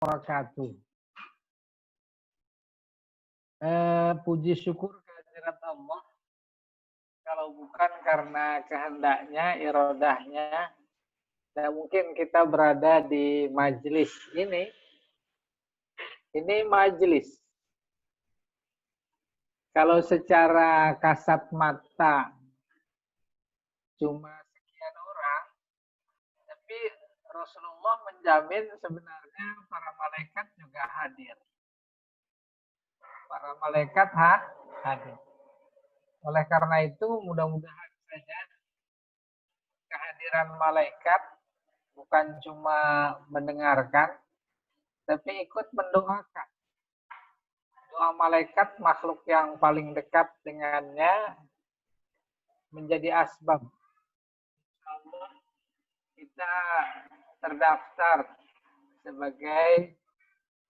wabarakatuh. Puji syukur kehadirat Allah. Kalau bukan karena kehendaknya, irodahnya, tidak mungkin kita berada di majelis ini. Ini majelis. Kalau secara kasat mata cuma sekian orang, tapi Rasulullah menjamin sebenarnya para malaikat juga hadir. Para malaikat hadir. Oleh karena itu, mudah-mudahan saja kehadiran malaikat bukan cuma mendengarkan, tapi ikut mendoakan. Doa malaikat, makhluk yang paling dekat dengannya, menjadi asbab. Insyaallah kita terdaftar sebagai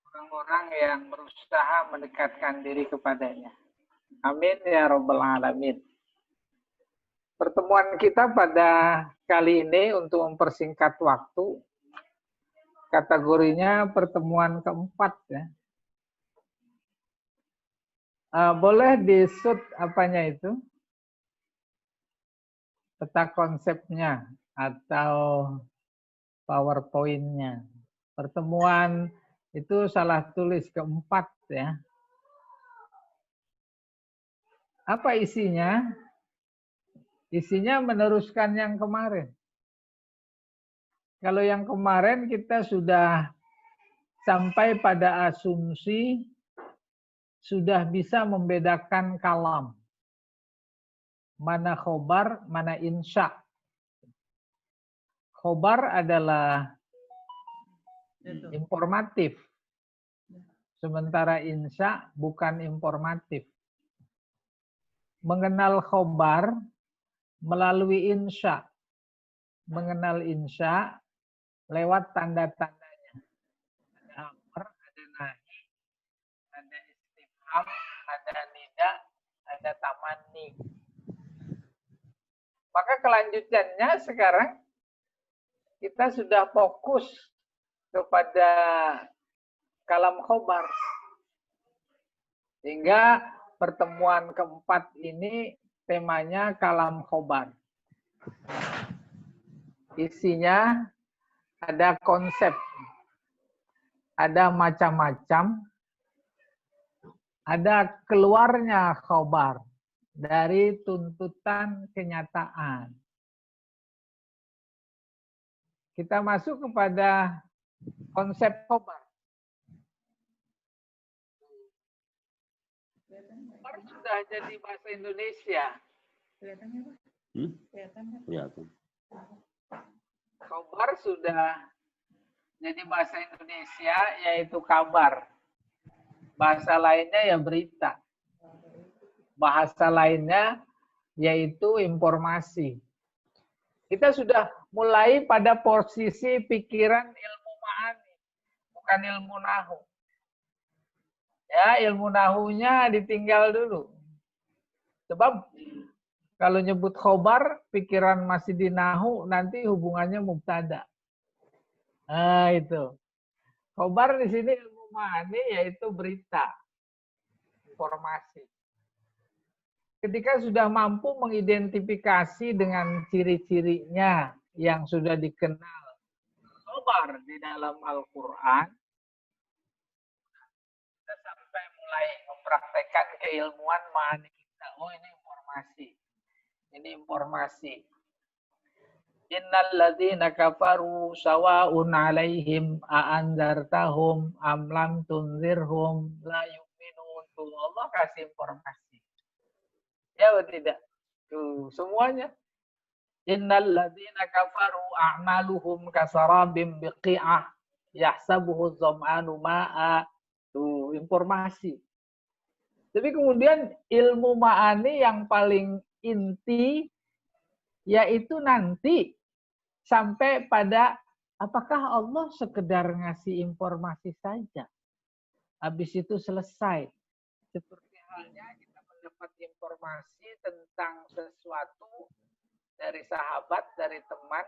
orang-orang yang berusaha mendekatkan diri kepadanya. Amin ya rabbal alamin. Pertemuan kita pada kali ini untuk mempersingkat waktu, kategorinya pertemuan keempat ya. Boleh di-shoot apanya itu? Peta konsepnya atau PowerPoint-nya. Pertemuan itu salah tulis keempat ya. Apa isinya? Isinya meneruskan yang kemarin. Kalau yang kemarin kita sudah sampai pada asumsi sudah bisa membedakan kalam. Mana khobar, mana insya. Khobar adalah informatif. Sementara insya bukan informatif. Mengenal khobar melalui insya. Mengenal insya lewat tanda-tandanya. Ada amr, ada nahi, ada istifham, ada nida, ada tamanni. Maka kelanjutannya sekarang kita sudah fokus kepada kalam khobar. Sehingga pertemuan keempat ini temanya kalam khobar. Isinya ada konsep, ada macam-macam, ada keluarnya khobar dari tuntutan kenyataan. Kita masuk kepada konsep khobar. Khobar sudah jadi bahasa Indonesia. Kelihatannya Pak? Kelihatan. Khobar sudah jadi bahasa Indonesia, yaitu kabar. Bahasa lainnya ya berita. Bahasa lainnya yaitu informasi. Kita sudah mulai pada posisi pikiran ilmu ma'ani, bukan ilmu nahu. Ya, ilmu nahunya ditinggal dulu. Sebab kalau nyebut khobar, pikiran masih di nahu, nanti hubungannya mubtada. Nah, itu. Khobar di sini ilmu ma'ani yaitu berita, informasi. Ketika sudah mampu mengidentifikasi dengan ciri-cirinya yang sudah dikenal khobar di dalam Al-Quran, kita sampai mulai mempraktekkan keilmuan ma'ani kita. Oh, ini informasi. Ini informasi. Innal ladzina kafaru sawa'un 'alaihim a'anzartahum am lam tunzirhum la yu'minun. Tuh, Allah kasih informasi. Ya atau tidak? Tuh, semuanya. Innal ladzina kafaru a'maluhum kasarabim biqi'ah yahsabuhu dzam'anu ma'a. Tuh, informasi. Tapi kemudian ilmu ma'ani yang paling inti yaitu nanti sampai pada apakah Allah sekedar ngasih informasi saja. Habis itu selesai. Seperti halnya kita mendapat informasi tentang sesuatu dari sahabat, dari teman,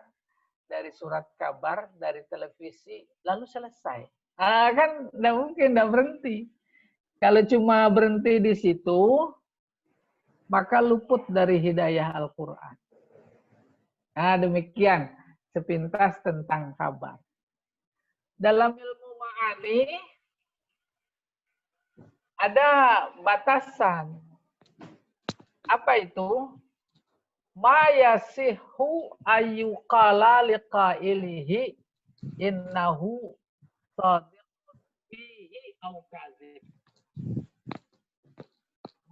dari surat kabar, dari televisi, lalu selesai. Kan tidak mungkin, tidak berhenti. Kalau cuma berhenti di situ, maka luput dari hidayah Al-Quran. Nah, demikian sepintas tentang kabar. Dalam ilmu ma'ani, ada batasan. Apa itu? Ma yasihu ayyuqala liqailihi innahu sadiqun fihi au kadzib.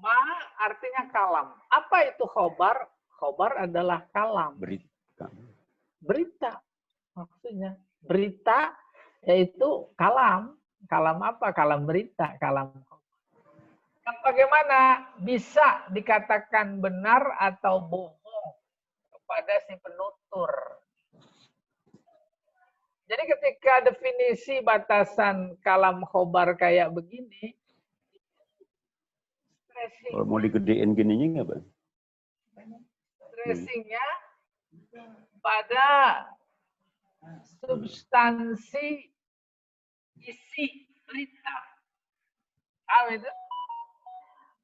Ma artinya kalam. Apa itu khobar? Khobar adalah kalam. Berita. Maksudnya berita yaitu kalam. Kalam apa? Kalam berita. Kalam yang bagaimana bisa dikatakan benar atau bohong kepada si penutur. Jadi ketika definisi batasan kalam khobar kayak begini, Kalau mau digedein gininya nggak, Bang? stressingnya pada substansi isi berita. Itu?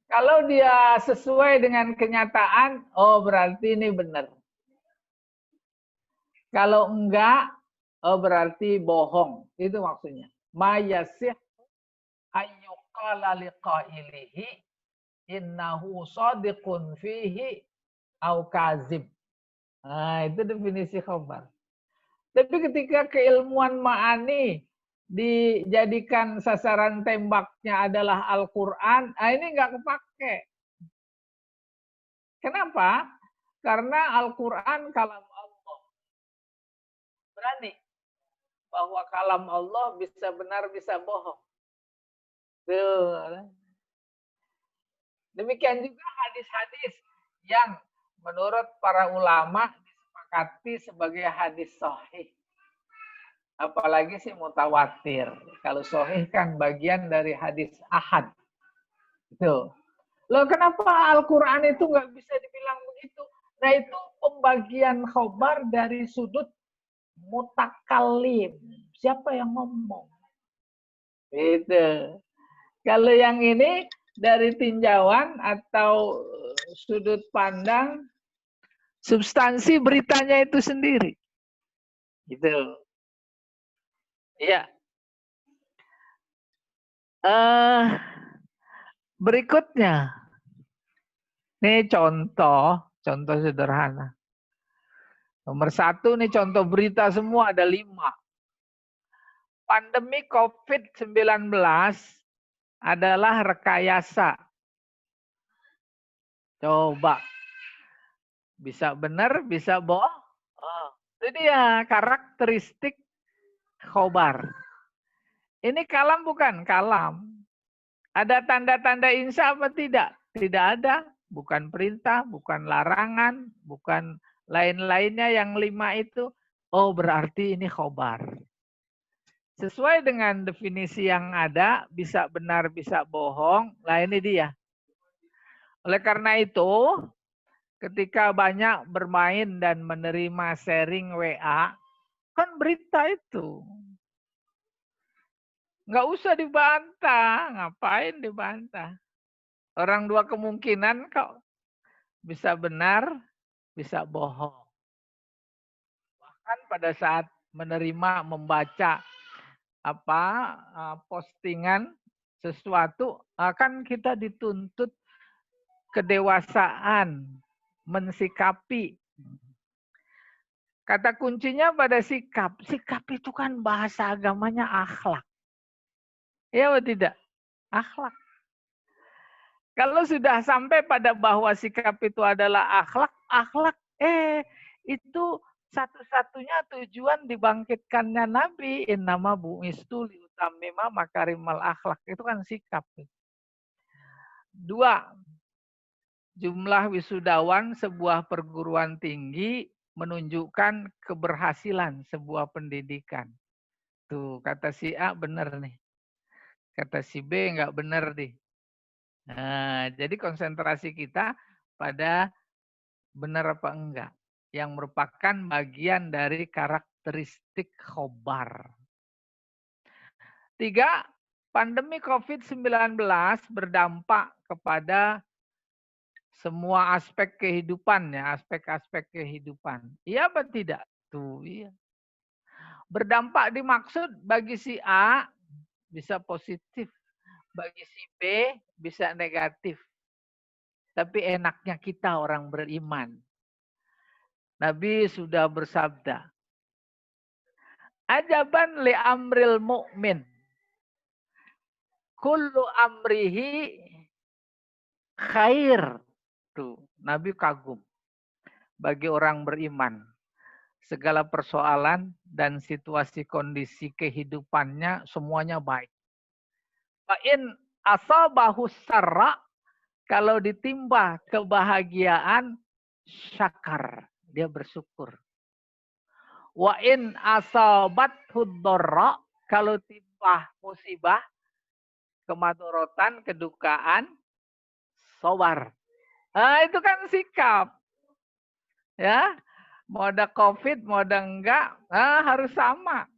Kalau dia sesuai dengan kenyataan, oh berarti ini benar. Kalau enggak, oh berarti bohong. Itu maksudnya. Ma yasih ayyuqala liqailihi innahu shadiqun fihi au kazib. Nah, itu definisi khabar. Tapi ketika keilmuan ma'ani dijadikan sasaran tembaknya adalah Al-Quran, ini nggak kepake. Kenapa? Karena Al-Quran kalam Allah. Berani bahwa kalam Allah bisa benar, bisa bohong. Tuh. Demikian juga hadis-hadis yang menurut para ulama disepakati sebagai hadis sahih. Apalagi sih mutawatir. Kalau sahih kan bagian dari hadis ahad. Itu. Loh kenapa Al-Quran itu nggak bisa dibilang begitu? Nah itu pembagian khobar dari sudut mutakalim. Siapa yang ngomong? Itu. Kalau yang ini dari tinjauan atau sudut pandang substansi beritanya itu sendiri. Gitu. Iya. Berikutnya. Ini contoh sederhana. Nomor 1 nih contoh berita semua ada 5. Pandemi COVID-19 adalah rekayasa. Coba. Bisa benar, bisa bohong. Oh, itu dia karakteristik khobar. Ini kalam bukan? Kalam. Ada tanda-tanda insya apa tidak? Tidak ada. Bukan perintah, bukan larangan, bukan lain-lainnya yang 5 itu. Oh berarti ini khobar. Sesuai dengan definisi yang ada, bisa benar, bisa bohong. Nah ini dia. Oleh karena itu, ketika banyak bermain dan menerima sharing WA, kan berita itu. Nggak usah dibantah. Ngapain dibantah? Orang 2 kemungkinan kok. Bisa benar, bisa bohong. Bahkan pada saat menerima, membaca postingan sesuatu, kan kita dituntut kedewasaan, mensikapi. Kata kuncinya pada sikap. Sikap itu kan bahasa agamanya akhlak. Ya atau tidak? Akhlak. Kalau sudah sampai pada bahwa sikap itu adalah akhlak, itu satu-satunya tujuan dibangkitkannya Nabi. Innama bu'istu liutammima makarimal akhlak. Itu kan sikap. 2. Jumlah wisudawan sebuah perguruan tinggi menunjukkan keberhasilan sebuah pendidikan. Tuh, kata si A benar nih. Kata si B nggak benar nih. Nah, jadi konsentrasi kita pada benar apa enggak. Yang merupakan bagian dari karakteristik khobar. Tiga, pandemi COVID-19 berdampak kepada semua aspek kehidupan ya, aspek-aspek kehidupan. Iya apa tidak? Tuh, iya. Berdampak dimaksud bagi si A bisa positif, bagi si B bisa negatif. Tapi enaknya kita orang beriman. Nabi sudah bersabda, ajaban li amril mu'min. Kullu amrihi khair. Tuh, Nabi kagum bagi orang beriman. Segala persoalan dan situasi kondisi kehidupannya semuanya baik. Fa'in asabahu sarra, kalau ditimpa kebahagiaan, syakar. Dia bersyukur. Wa in asabathu dharra, kalau timpa musibah, kemadorotan, kedukaan, sabar. Nah, itu kan sikap. Ya, mau ada COVID, mau ada enggak, harus sama.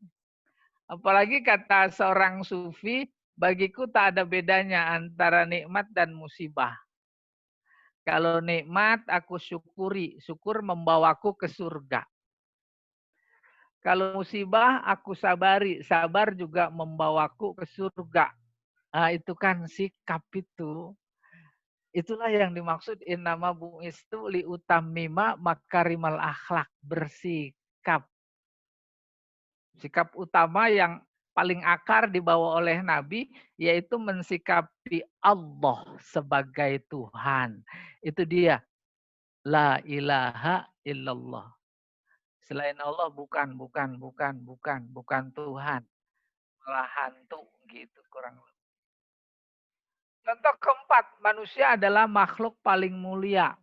Apalagi kata seorang sufi, bagiku tak ada bedanya antara nikmat dan musibah. Kalau nikmat aku syukuri, syukur membawaku ke surga. Kalau musibah aku sabari, sabar juga membawaku ke surga. Nah, itu kan sikap itu. Itulah yang dimaksud innama bu'istu liutammima makarimal akhlak, bersikap. Sikap utama yang paling akar dibawa oleh Nabi yaitu mensikapi Allah sebagai Tuhan. Itu dia. La ilaha illallah. Selain Allah bukan Tuhan. Malah hantu gitu kurang lebih. Contoh keempat, manusia adalah makhluk paling mulia.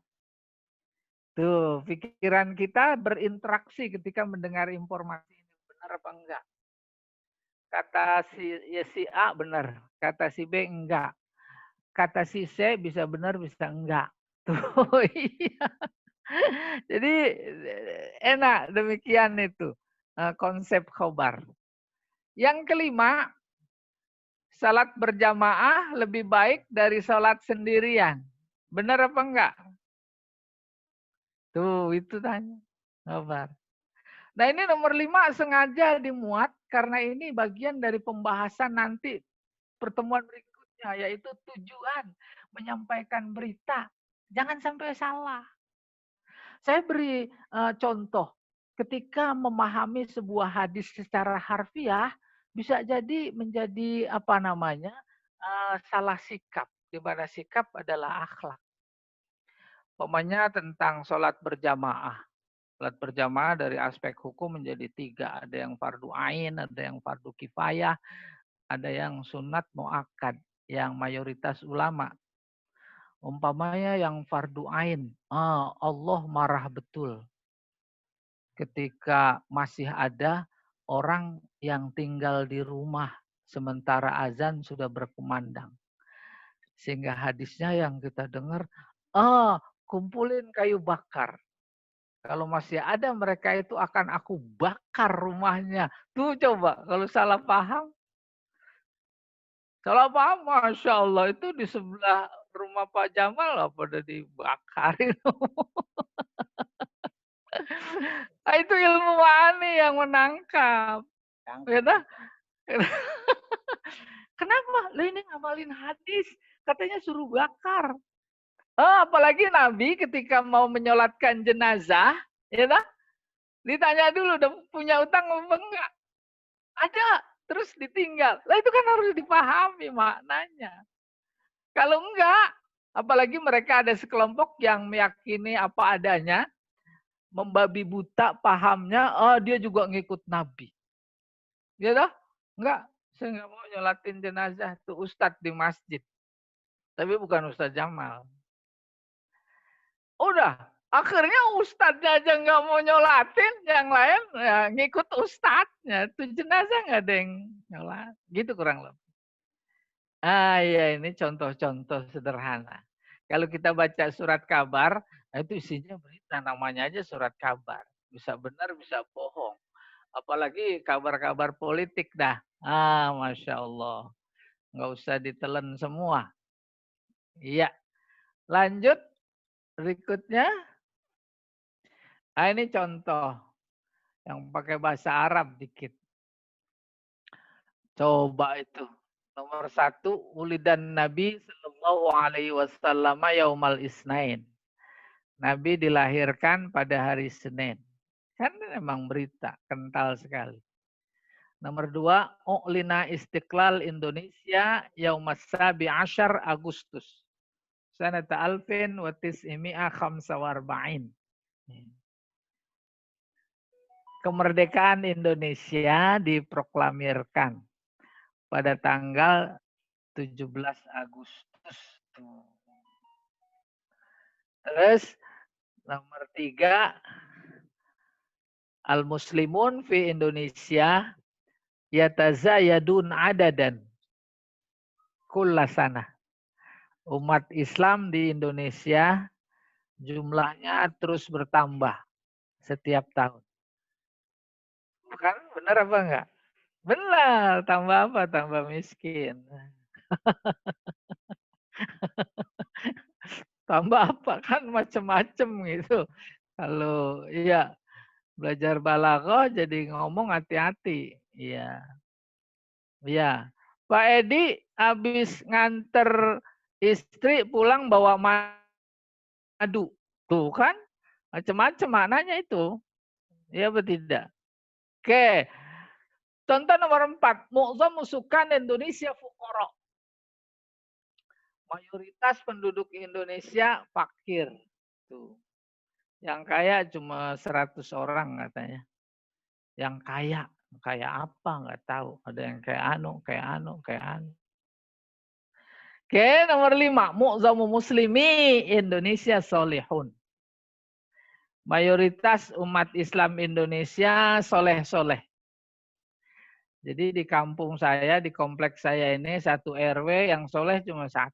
Tuh, pikiran kita berinteraksi ketika mendengar informasi ini. Benar apa enggak? Kata si A benar, kata si B enggak. Kata si C bisa benar, bisa enggak. Tuh, iya. Jadi enak demikian itu konsep khobar. Yang kelima, salat berjamaah lebih baik dari salat sendirian. Benar apa enggak? Tuh, itu tanya. Khobar. Nah, ini nomor 5 sengaja dimuat karena ini bagian dari pembahasan nanti pertemuan berikutnya, yaitu tujuan menyampaikan berita. Jangan sampai salah. Saya beri contoh. Ketika memahami sebuah hadis secara harfiah, bisa jadi menjadi apa namanya salah sikap. Di mana sikap adalah akhlak. Umpamanya tentang sholat berjamaah. Sholat berjamaah dari aspek hukum menjadi 3. Ada yang fardu ain, ada yang fardu kifayah, ada yang sunat muakkad, yang mayoritas ulama. Umpamanya yang fardu ain, Allah marah betul ketika masih ada orang yang tinggal di rumah sementara azan sudah berkumandang. Sehingga hadisnya yang kita dengar, kumpulin kayu bakar. Kalau masih ada mereka itu akan aku bakar rumahnya. Tuh coba, kalau salah paham. Salah paham, Masya Allah. Itu di sebelah rumah Pak Jamal apa udah dibakarin. Nah, itu ilmu wani yang menangkap. Ya, kenapa? Lah ini ngamalin hadis. Katanya suruh bakar. Apalagi Nabi ketika mau menyolatkan jenazah, ya dah, ditanya dulu, udah punya utang apa enggak? Ada, terus ditinggal. Lah itu kan harus dipahami maknanya. Kalau enggak, apalagi mereka ada sekelompok yang meyakini apa adanya, membabi buta pahamnya, dia juga ngikut Nabi. Ya dah, enggak, saya enggak mau nyolatin jenazah, tuh ustadz di masjid. Tapi bukan Ustadz Jamal. Udah, akhirnya ustadznya aja nggak mau nyolatin, yang lain ya ngikut ustadznya. Itu jenazah nggak ada yang nyolat. Gitu kurang lebih. Ya ini contoh-contoh sederhana. Kalau kita baca surat kabar, itu isinya berita. Namanya aja surat kabar. Bisa benar, bisa bohong. Apalagi kabar-kabar politik dah. Masya Allah. Nggak usah ditelan semua. Iya, lanjut berikutnya. Ini contoh yang pakai bahasa Arab dikit. Coba itu. Nomor 1, ulidan Nabi Sallallahu Alaihi Wasallam yaumal isnain. Nabi dilahirkan pada hari Senin. Kan memang berita, kental sekali. Nomor 2, U'lina Istiqlal Indonesia yaumas sabi asyar Agustus. Sanata alfin wa tis'imi'a khamsa wa arba'in. Kemerdekaan Indonesia diproklamirkan pada tanggal 17 Agustus. Terus nomor 3, Al-Muslimun fi Indonesia yatazayadun adadan kullasana. Umat Islam di Indonesia jumlahnya terus bertambah setiap tahun. Kan benar apa enggak? Benar, tambah apa? Tambah miskin. Tambah apa? Kan macam-macam gitu. Kalau iya belajar balaghah jadi ngomong hati-hati. Iya. Iya. Pak Edi habis nganter istri pulang bawa madu. Tuh kan macam-macam maknanya itu. Iya apa tidak? Oke. Contoh nomor 4. Mu'zam musukan Indonesia fuqara. Mayoritas penduduk Indonesia fakir. Tuh. Yang kaya cuma 100 orang katanya. Yang kaya, kaya apa nggak tahu. Ada yang kayak anu, kayak anu, kayak anu. Oke, nomor 5. Mu'zamu muslimi Indonesia solihun. Mayoritas umat Islam Indonesia soleh-soleh. Jadi di kampung saya, di kompleks saya ini, 1 RW yang soleh cuma 1.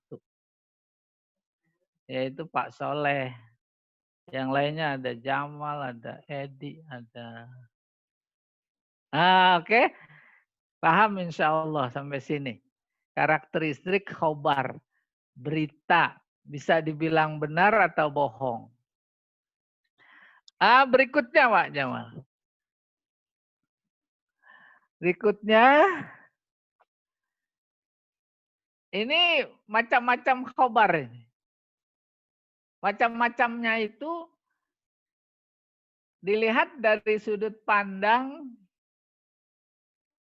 Yaitu Pak Soleh. Yang lainnya ada Jamal, ada Edi, ada... Oke. Paham insya Allah sampai sini. Karakteristik khobar. Berita. Bisa dibilang benar atau bohong. Berikutnya Pak Jamal. Berikutnya. Ini macam-macam khobar. Macam-macamnya itu dilihat dari sudut pandang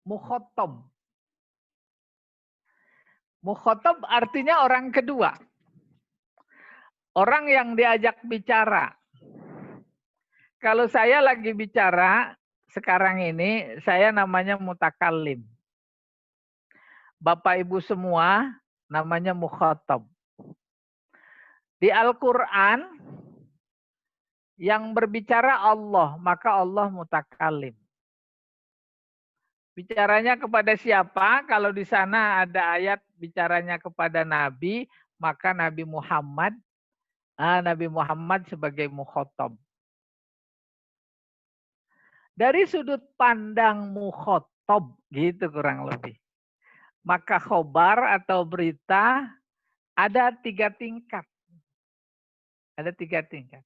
mukhotob. Mukhotob artinya orang kedua. Orang yang diajak bicara. Kalau saya lagi bicara, sekarang ini saya namanya mutakallim. Bapak Ibu semua namanya mukhotob. Di Al-Quran, yang berbicara Allah, maka Allah mutakallim. Bicaranya kepada siapa? Kalau di sana ada ayat bicaranya kepada Nabi, maka Nabi Muhammad sebagai mukhotob. Dari sudut pandang mukhotob, gitu kurang lebih. Maka khobar atau berita ada 3 tingkat. Ada 3 tingkat.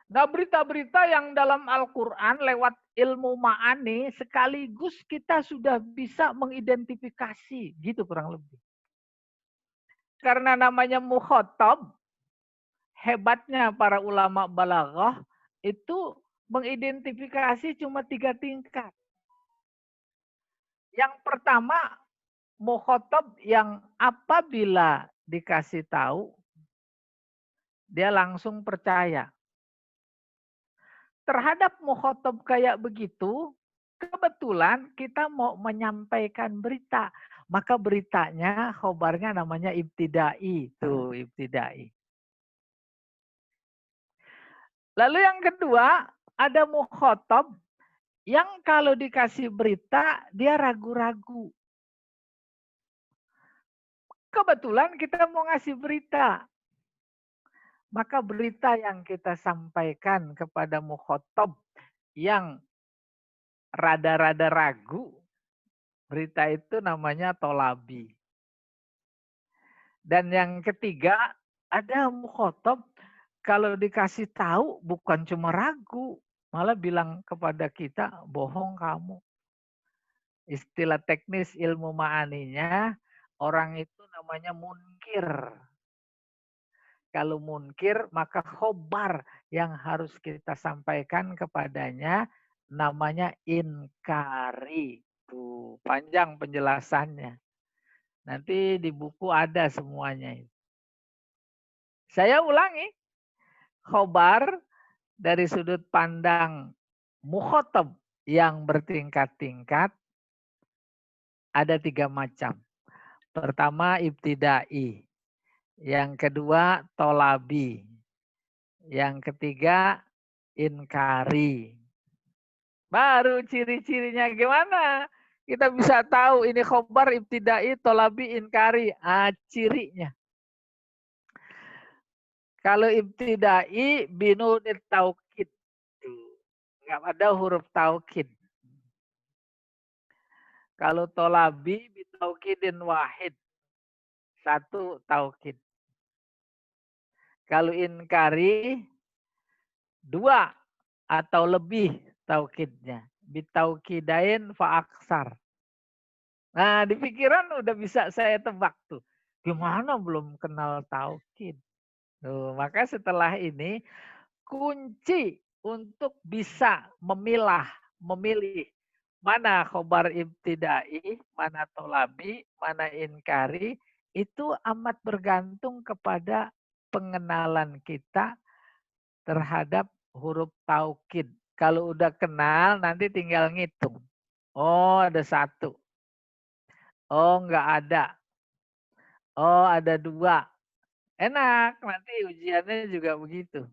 Nah, berita-berita yang dalam Al-Quran lewat ilmu ma'ani sekaligus kita sudah bisa mengidentifikasi. Gitu kurang lebih. Karena namanya mukhotob, hebatnya para ulama balaghah itu mengidentifikasi cuma 3 tingkat. Yang pertama, mukhotob yang apabila dikasih tahu, dia langsung percaya. Terhadap mukhotob kayak begitu, kebetulan kita mau menyampaikan berita. Maka beritanya, khobarnya namanya ibtidai. Tuh, ibtidai. Lalu yang kedua, ada mukhotob yang kalau dikasih berita, dia ragu-ragu. Kebetulan kita mau ngasih berita. Maka berita yang kita sampaikan kepada mukhotob yang rada-rada ragu, berita itu namanya tolabi. Dan yang ketiga, ada mukhotob kalau dikasih tahu bukan cuma ragu, malah bilang kepada kita, bohong kamu. Istilah teknis ilmu ma'aninya, orang itu namanya munkir. Kalau munkir, maka khobar yang harus kita sampaikan kepadanya namanya inkari. Tuh, panjang penjelasannya. Nanti di buku ada semuanya. Saya ulangi, khobar dari sudut pandang mukhotob yang bertingkat-tingkat ada 3 macam. Pertama ibtidai, yang kedua tolabi, yang ketiga inkari. Baru ciri-cirinya gimana? Kita bisa tahu ini khobar, ibtidai, tolabi, inkari. Cirinya. Kalau ibtidai binunit taukid. Enggak ada huruf taukid. Kalau tolabi bitaukidin wahid. 1 taukid. Kalau inkari 2 atau lebih taukidnya. Bitaukidain fa'aksar. Nah, di pikiran udah bisa saya tebak tuh. Gimana belum kenal taukid? Tuh, maka setelah ini kunci untuk bisa memilih mana khobar ibtidai, mana tolabi, mana inkari, itu amat bergantung kepada pengenalan kita terhadap huruf taukid. Kalau udah kenal, nanti tinggal ngitung. Oh, ada 1. Oh, enggak ada. Oh, ada 2. Enak, nanti ujiannya juga begitu.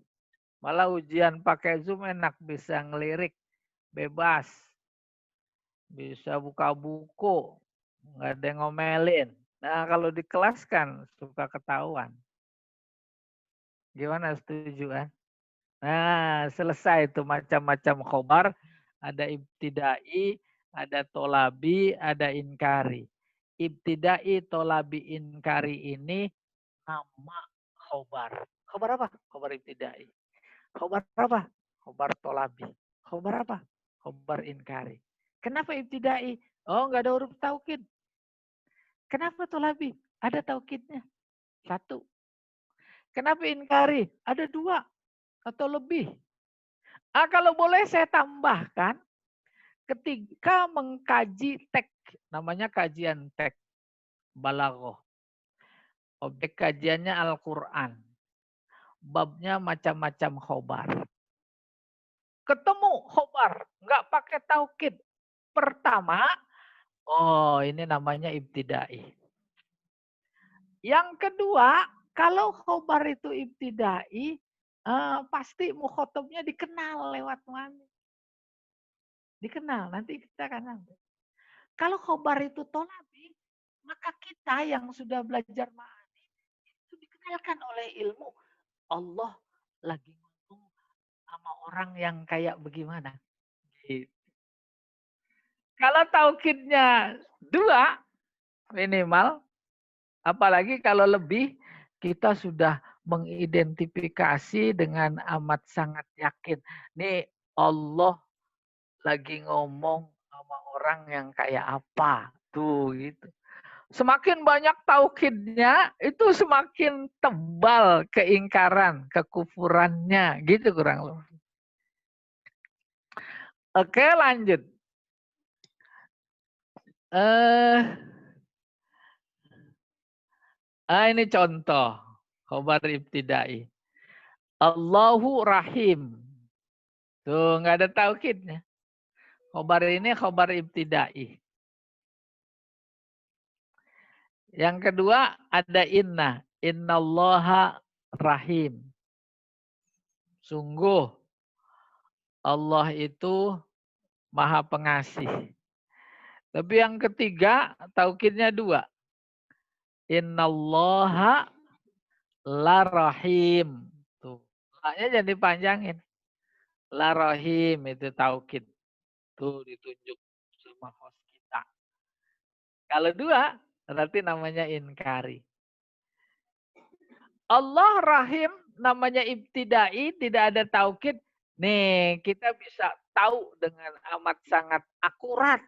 Malah ujian pakai Zoom enak, bisa ngelirik, bebas. Bisa buka buku, nggak ada yang ngomelin. Nah, kalau di kelas kan suka ketahuan. Gimana, setuju kan? Nah, selesai itu macam-macam khobar. Ada ibtidai, ada tolabi, ada inkari. Ibtidai, tolabi, inkari ini nama khobar. Khobar apa? Khobar ibtidai. Khobar apa? Khobar tolabi. Khobar apa? Khobar inkari. Kenapa ibtidai? Oh, nggak ada huruf taukid. Kenapa tolabi? Ada taukidnya. 1. Kenapa inkari? Ada 2 atau lebih. Kalau boleh saya tambahkan, ketika mengkaji teks, namanya kajian teks, balaghah. Objek kajiannya Al-Quran. Babnya macam-macam khobar. Ketemu khobar, nggak pakai taukid. Pertama, oh ini namanya ibtidai. Yang kedua, kalau khobar itu ibtidai, pasti mukhotobnya dikenal lewat mana. Dikenal, nanti kita akan nanti. Kalau khobar itu tolabi, maka kita yang sudah belajar ma'ani, itu dikenalkan oleh ilmu. Allah lagi ngomong sama orang yang kayak bagaimana. Gitu. Kalau taukidnya 2 minimal, apalagi kalau lebih, kita sudah mengidentifikasi dengan amat sangat yakin. Nih Allah lagi ngomong sama orang yang kayak apa. Tuh gitu. Semakin banyak taukidnya, itu semakin tebal keingkaran, kekufurannya. Gitu kurang lebih. Oke, lanjut. Ini contoh khobar ibtidai. Allahu Rahim. Tuh, nggak ada taukidnya. Khobar ini khobar ibtidai. Yang kedua ada inna. Innallaha Rahim. Sungguh Allah itu Maha Pengasih. Tapi yang ketiga taukidnya 2. Innallaha la rahim. Tuh. La-nya jadi panjangin. La rahim itu taukid. Tuh ditunjuk sama host kita. Kalau dua, berarti namanya inkari. Allah Rahim namanya ibtidai, tidak ada taukid. Nih, kita bisa tahu dengan amat sangat akurat.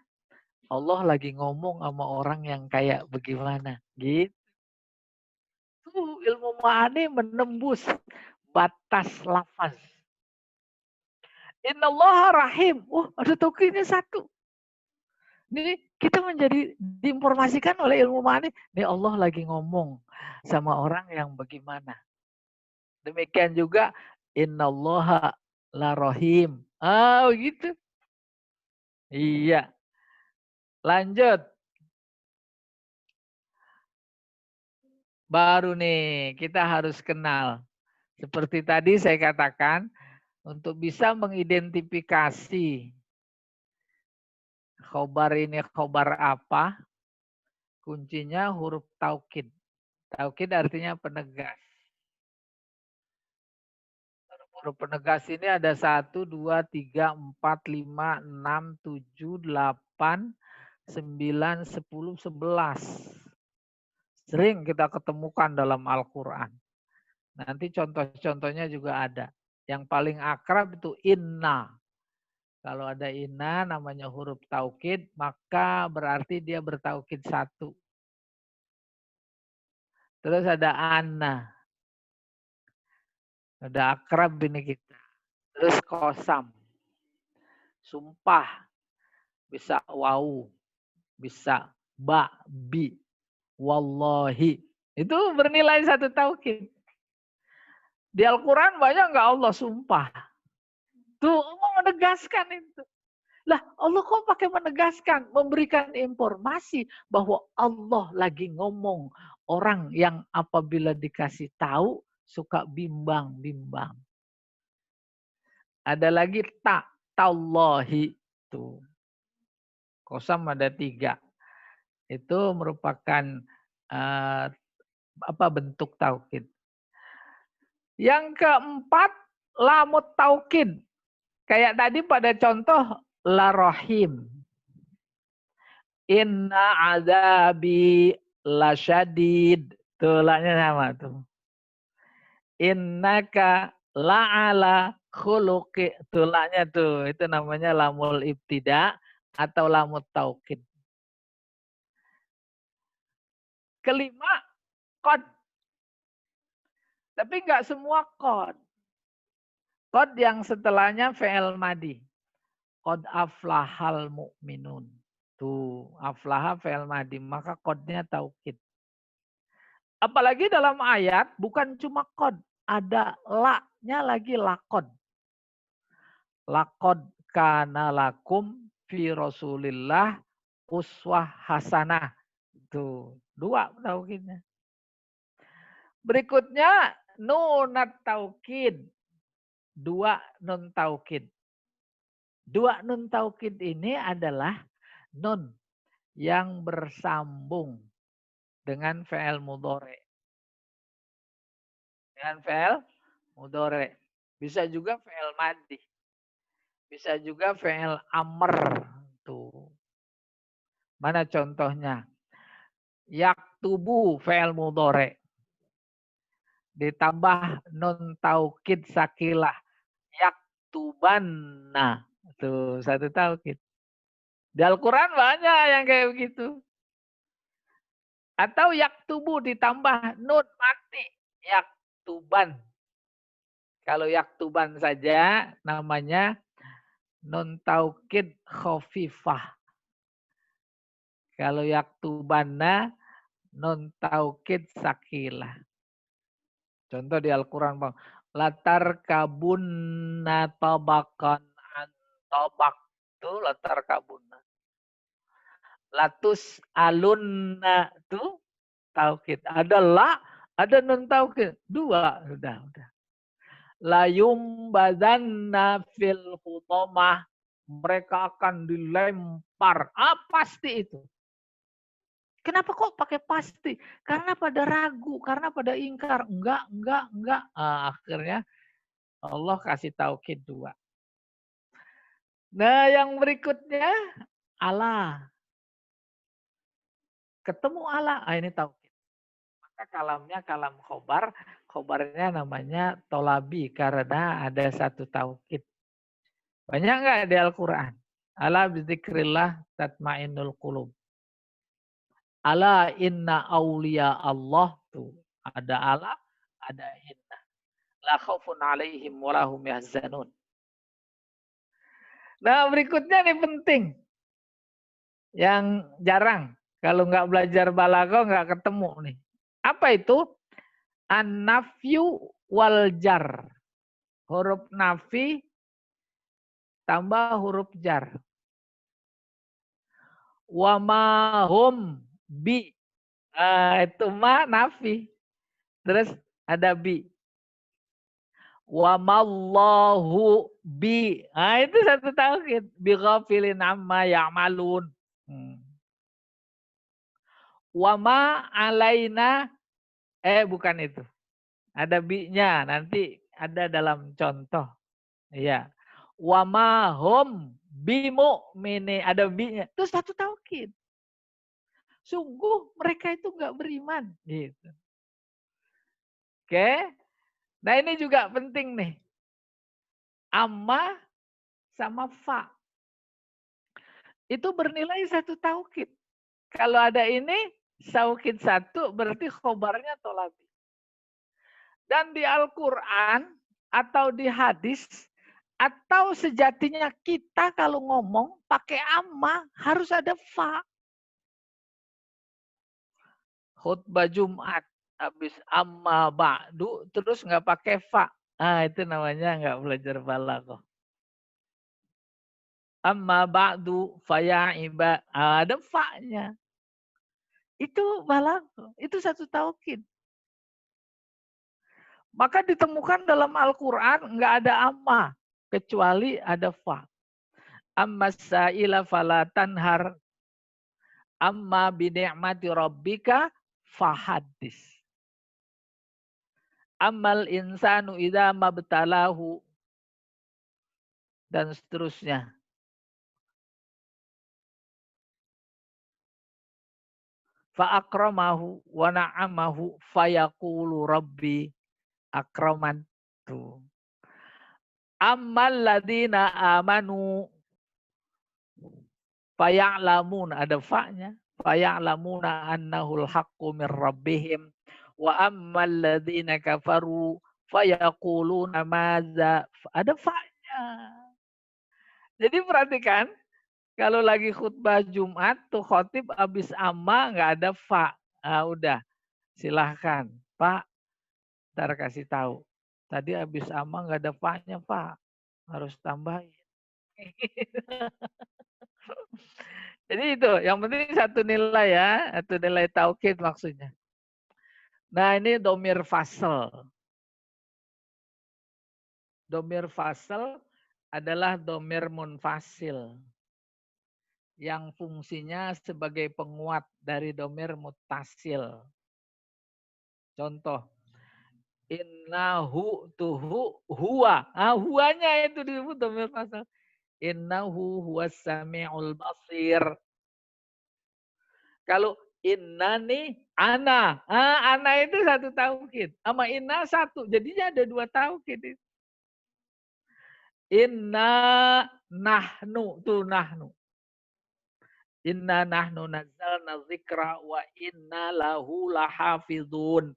Allah lagi ngomong sama orang yang kayak bagaimana. Gitu. Ilmu ma'ani menembus batas lafaz. Innallaha rahim. Ada taukidnya satu. Ini kita menjadi diinformasikan oleh ilmu ma'ani. Nih Allah lagi ngomong sama orang yang bagaimana. Demikian juga innallaha la rahim. Begitu. Iya. Lanjut. Baru nih kita harus kenal. Seperti tadi saya katakan, untuk bisa mengidentifikasi khobar ini khobar apa, kuncinya huruf taukid. Taukid artinya penegas. Huruf penegas ini ada 1, 2, 3, 4, 5, 6, 7, 8, 9, 10, 11. Sering kita ketemukan dalam Al-Quran. Nanti contoh-contohnya juga ada. Yang paling akrab itu inna. Kalau ada inna namanya huruf taukid, maka berarti dia bertaukid satu. Terus ada anna. Ada akrab ini kita. Terus kosam. Sumpah. Bisa wau. Bisa ba, bi. Wallahi. Itu bernilai satu taukid. Di Al-Quran banyak nggak Allah sumpah? Tuh Allah menegaskan itu. Lah Allah kok pakai menegaskan? Memberikan informasi bahwa Allah lagi ngomong. Orang yang apabila dikasih tahu suka bimbang-bimbang. Ada lagi tak, tallahi. Tuh. Kosam ada 3. Itu merupakan bentuk taukid. Yang keempat, lamut taukid. Kayak tadi pada contoh la rahim. Inna azabi lasyadid. Tuh la-nya sama tuh. Innaka la'ala khuluqi. Tuh la-nya tuh. Itu namanya lamul ibtida atau lamut taukid. Kelima, qad. Tapi enggak semua qad. Qad yang setelahnya fi'il madi. Qad aflahal mu'minun. Tuh, aflaha fi'il madi. Maka qadnya taukid. Apalagi dalam ayat bukan cuma qad. Ada la-nya lagi laqad. Laqad kana lakum fi rasulillah uswah hasanah. Tuh, 2 taukidnya. Berikutnya nunat taukid. 2 nun taukid. 2 nun taukid ini adalah nun yang bersambung dengan fi'il mudhari. Dengan fi'il mudhari. Bisa juga fi'il madi. Bisa juga fi'il amr. Tuh. Mana contohnya? Yaktubu fi'il mudhari. Ditambah nun taukid sakilah. Yaktubanna. Tuh, 1 taukid. Di Al-Quran banyak yang kayak begitu. Atau yaktubu ditambah nun mati. Yaktuban. Kalau yaktuban saja namanya nun taukid khafifah. Kalau yaktubanna nun taukid sakilah. Contoh di Al-Quran, Bang. Latar kabunna tabakan an tabak. Itu latar kabunna. Latus alunna itu taukid. Ada la, ada non taukid. 2 sudah. Layum badanna fil hutomah. Mereka akan dilempar. Pasti itu. Kenapa kok pakai pasti? Karena pada ragu, karena pada ingkar. Enggak. Akhirnya Allah kasih taukid 2. Nah, yang berikutnya Allah. Ketemu Allah. Ah, ini tauhid. Maka kalamnya kalam khobar. Khobarnya namanya tolabi karena ada satu tauhid. Banyak nggak di Al-Quran? Ala bizikrillah tatma'innul qulub. Ala inna awliya Allah. Tuh. Ada Allah, ada inna. La khaufun alaihim walahum yahzanun. Nah berikutnya nih penting. Yang jarang. Kalau nggak belajar balaghah nggak ketemu nih. Apa itu? An-nafyu wal jar. Huruf nafi tambah huruf jar. Wa ma hum bi. Itu ma nafi. Terus ada bi. Wa mallahu bi. Itu satu tauhid. Bi ghafilin amma ya'malun. Wa ma alaina. Bukan itu. Ada bi-nya. Nanti ada dalam contoh. Iya. Wa ma hum bimu'mini. Ada bi-nya. Itu satu tauhid. Sungguh mereka itu enggak beriman. Gitu. Oke. Nah ini juga penting nih. Amma sama fa. Itu bernilai satu tauhid. Kalau ada ini, tauhid satu berarti khobarnya tolabi. Dan di Al-Quran atau di hadis, atau sejatinya kita kalau ngomong pakai amma harus ada fa. Khutbah Jumat habis amma ba'du terus nggak pakai fa. Itu namanya nggak belajar balaghah. Amma ba'du faya'iba. Ada fa-nya. Itu balaghah. Itu satu tauhid. Maka ditemukan dalam Al-Quran nggak ada amma. Kecuali ada fa. Amma sa'ila fala tanhar. Amma bini'mati rabbika fahadis. Ammal insanu idza mabtalahu. Dan seterusnya. Fa'akramahu wa na'amahu fayaqulu rabbi akraman. Tuh. Ammal ladina amanu faya'lamun. Ada fa-nya. Faya'lamuna annahul haqqu min rabbihim. Wa ammal ladina kafaru fayaquluna madza. Ada fa-nya. Jadi perhatikan. Kalau lagi khutbah Jumat tuh khotib habis amma nggak ada fa. Udah silahkan Pak. Ntar kasih tahu. Tadi habis amma nggak ada fa-nya Pak. Harus tambahin. Jadi itu yang penting satu nilai ya. Satu nilai tauhid maksudnya. Nah ini domir fasel. Domir fasel adalah domir munfasil. Yang fungsinya sebagai penguat dari domir mutasil. Contoh, innahu tuhu huwa. Huwanya itu disebut domir fasal. Innahu huwas sami'ul basir. Kalau innani ana. Ana itu satu tauhid. Sama inna satu. Jadinya ada dua tauhid. Inna nahnu. Tuh nahnu. Inna nahnu nazzalna dzikra wa inna lahu lahafizun.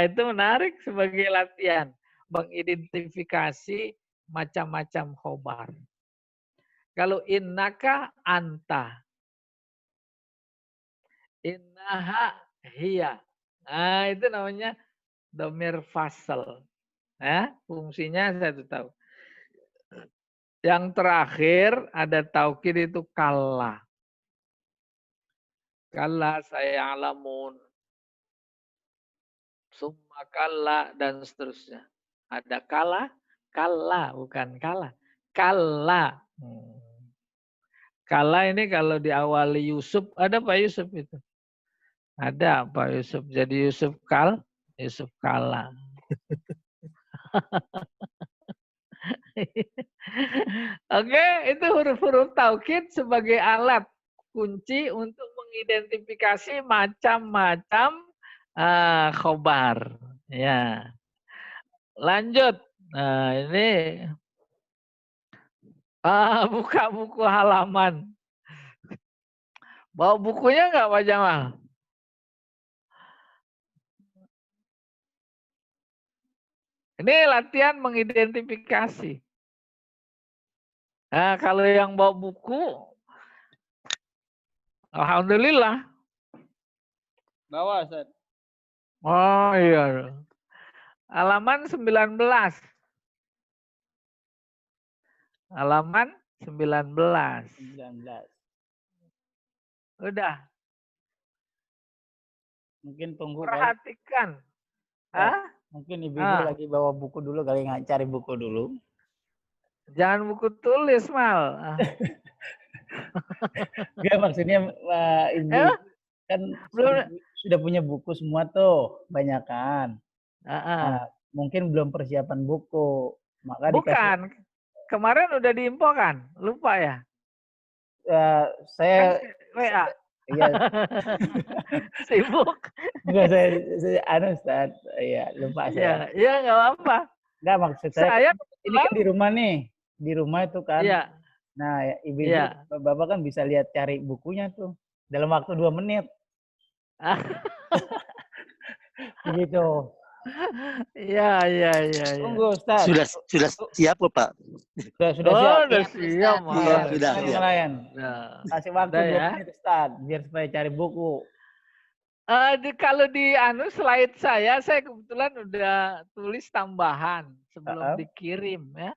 Itu menarik sebagai latihan. Mengidentifikasi macam-macam khobar. Kalau innaka anta. Innaha hiya. Itu namanya domir fasal. Fungsinya satu tahu. Yang terakhir ada taukid itu kalla. Kalla saya'lamun. Summa kalla dan seterusnya. Ada kalla, kalla bukan kalla. Kalla. Kalla ini kalau diawali Yusuf, ada Pak Yusuf itu. Ada Pak Yusuf. Jadi Yusuf Yusuf kalla. Oke, itu huruf-huruf taukid sebagai alat kunci untuk mengidentifikasi macam-macam khobar. Ya, lanjut. Nah, ini buka buku halaman. Bawa bukunya nggak Pak Jamal? Ini latihan mengidentifikasi. Nah, kalau yang bawa buku, alhamdulillah. Bawa, Ustaz. Oh iya. Halaman 19. Halaman 19. 19. Udah. Mungkin tunggu kali. Perhatikan. Hah? Mungkin ibu-ibu lagi bawa buku dulu kali, nggak cari buku dulu. Jangan buku tulis, Mal. Enggak, maksudnya ibu kan sudah punya buku semua tuh, banyak kan. Mungkin belum persiapan buku. Maka bukan. Kemarin udah diinfo kan? Lupa ya? Saya WA. Iya. Sibuk. Enggak, saya Ustaz. Iya, lupa saya. Iya, enggak apa-apa. Enggak, maksud saya ini kan di rumah nih. Di rumah itu kan. Iya. Nah, ibu-ibu, bapak kan bisa lihat cari bukunya tuh dalam waktu 2 menit. Begitu. Iya. Tunggu, Ustaz. Sudah siap kok, Pak? Sudah siap. Udah siap. Sudah. Kasih waktu 2 menit, Ustaz, biar supaya cari buku. Kalau di slide saya kebetulan udah tulis tambahan sebelum dikirim ya.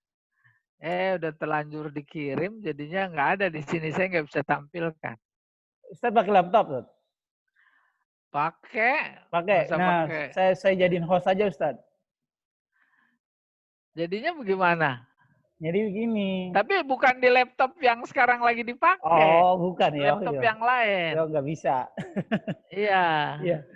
Udah terlanjur dikirim, jadinya nggak ada di sini, saya nggak bisa tampilkan. Ustaz pakai laptop, Ustaz? Pakai. Nah, saya jadiin host aja, Ustaz. Jadinya bagaimana? Jadi begini. Tapi bukan di laptop yang sekarang lagi dipakai. Oh, bukan ya. Laptop yang lain. Ya, nggak bisa. Iya. Iya.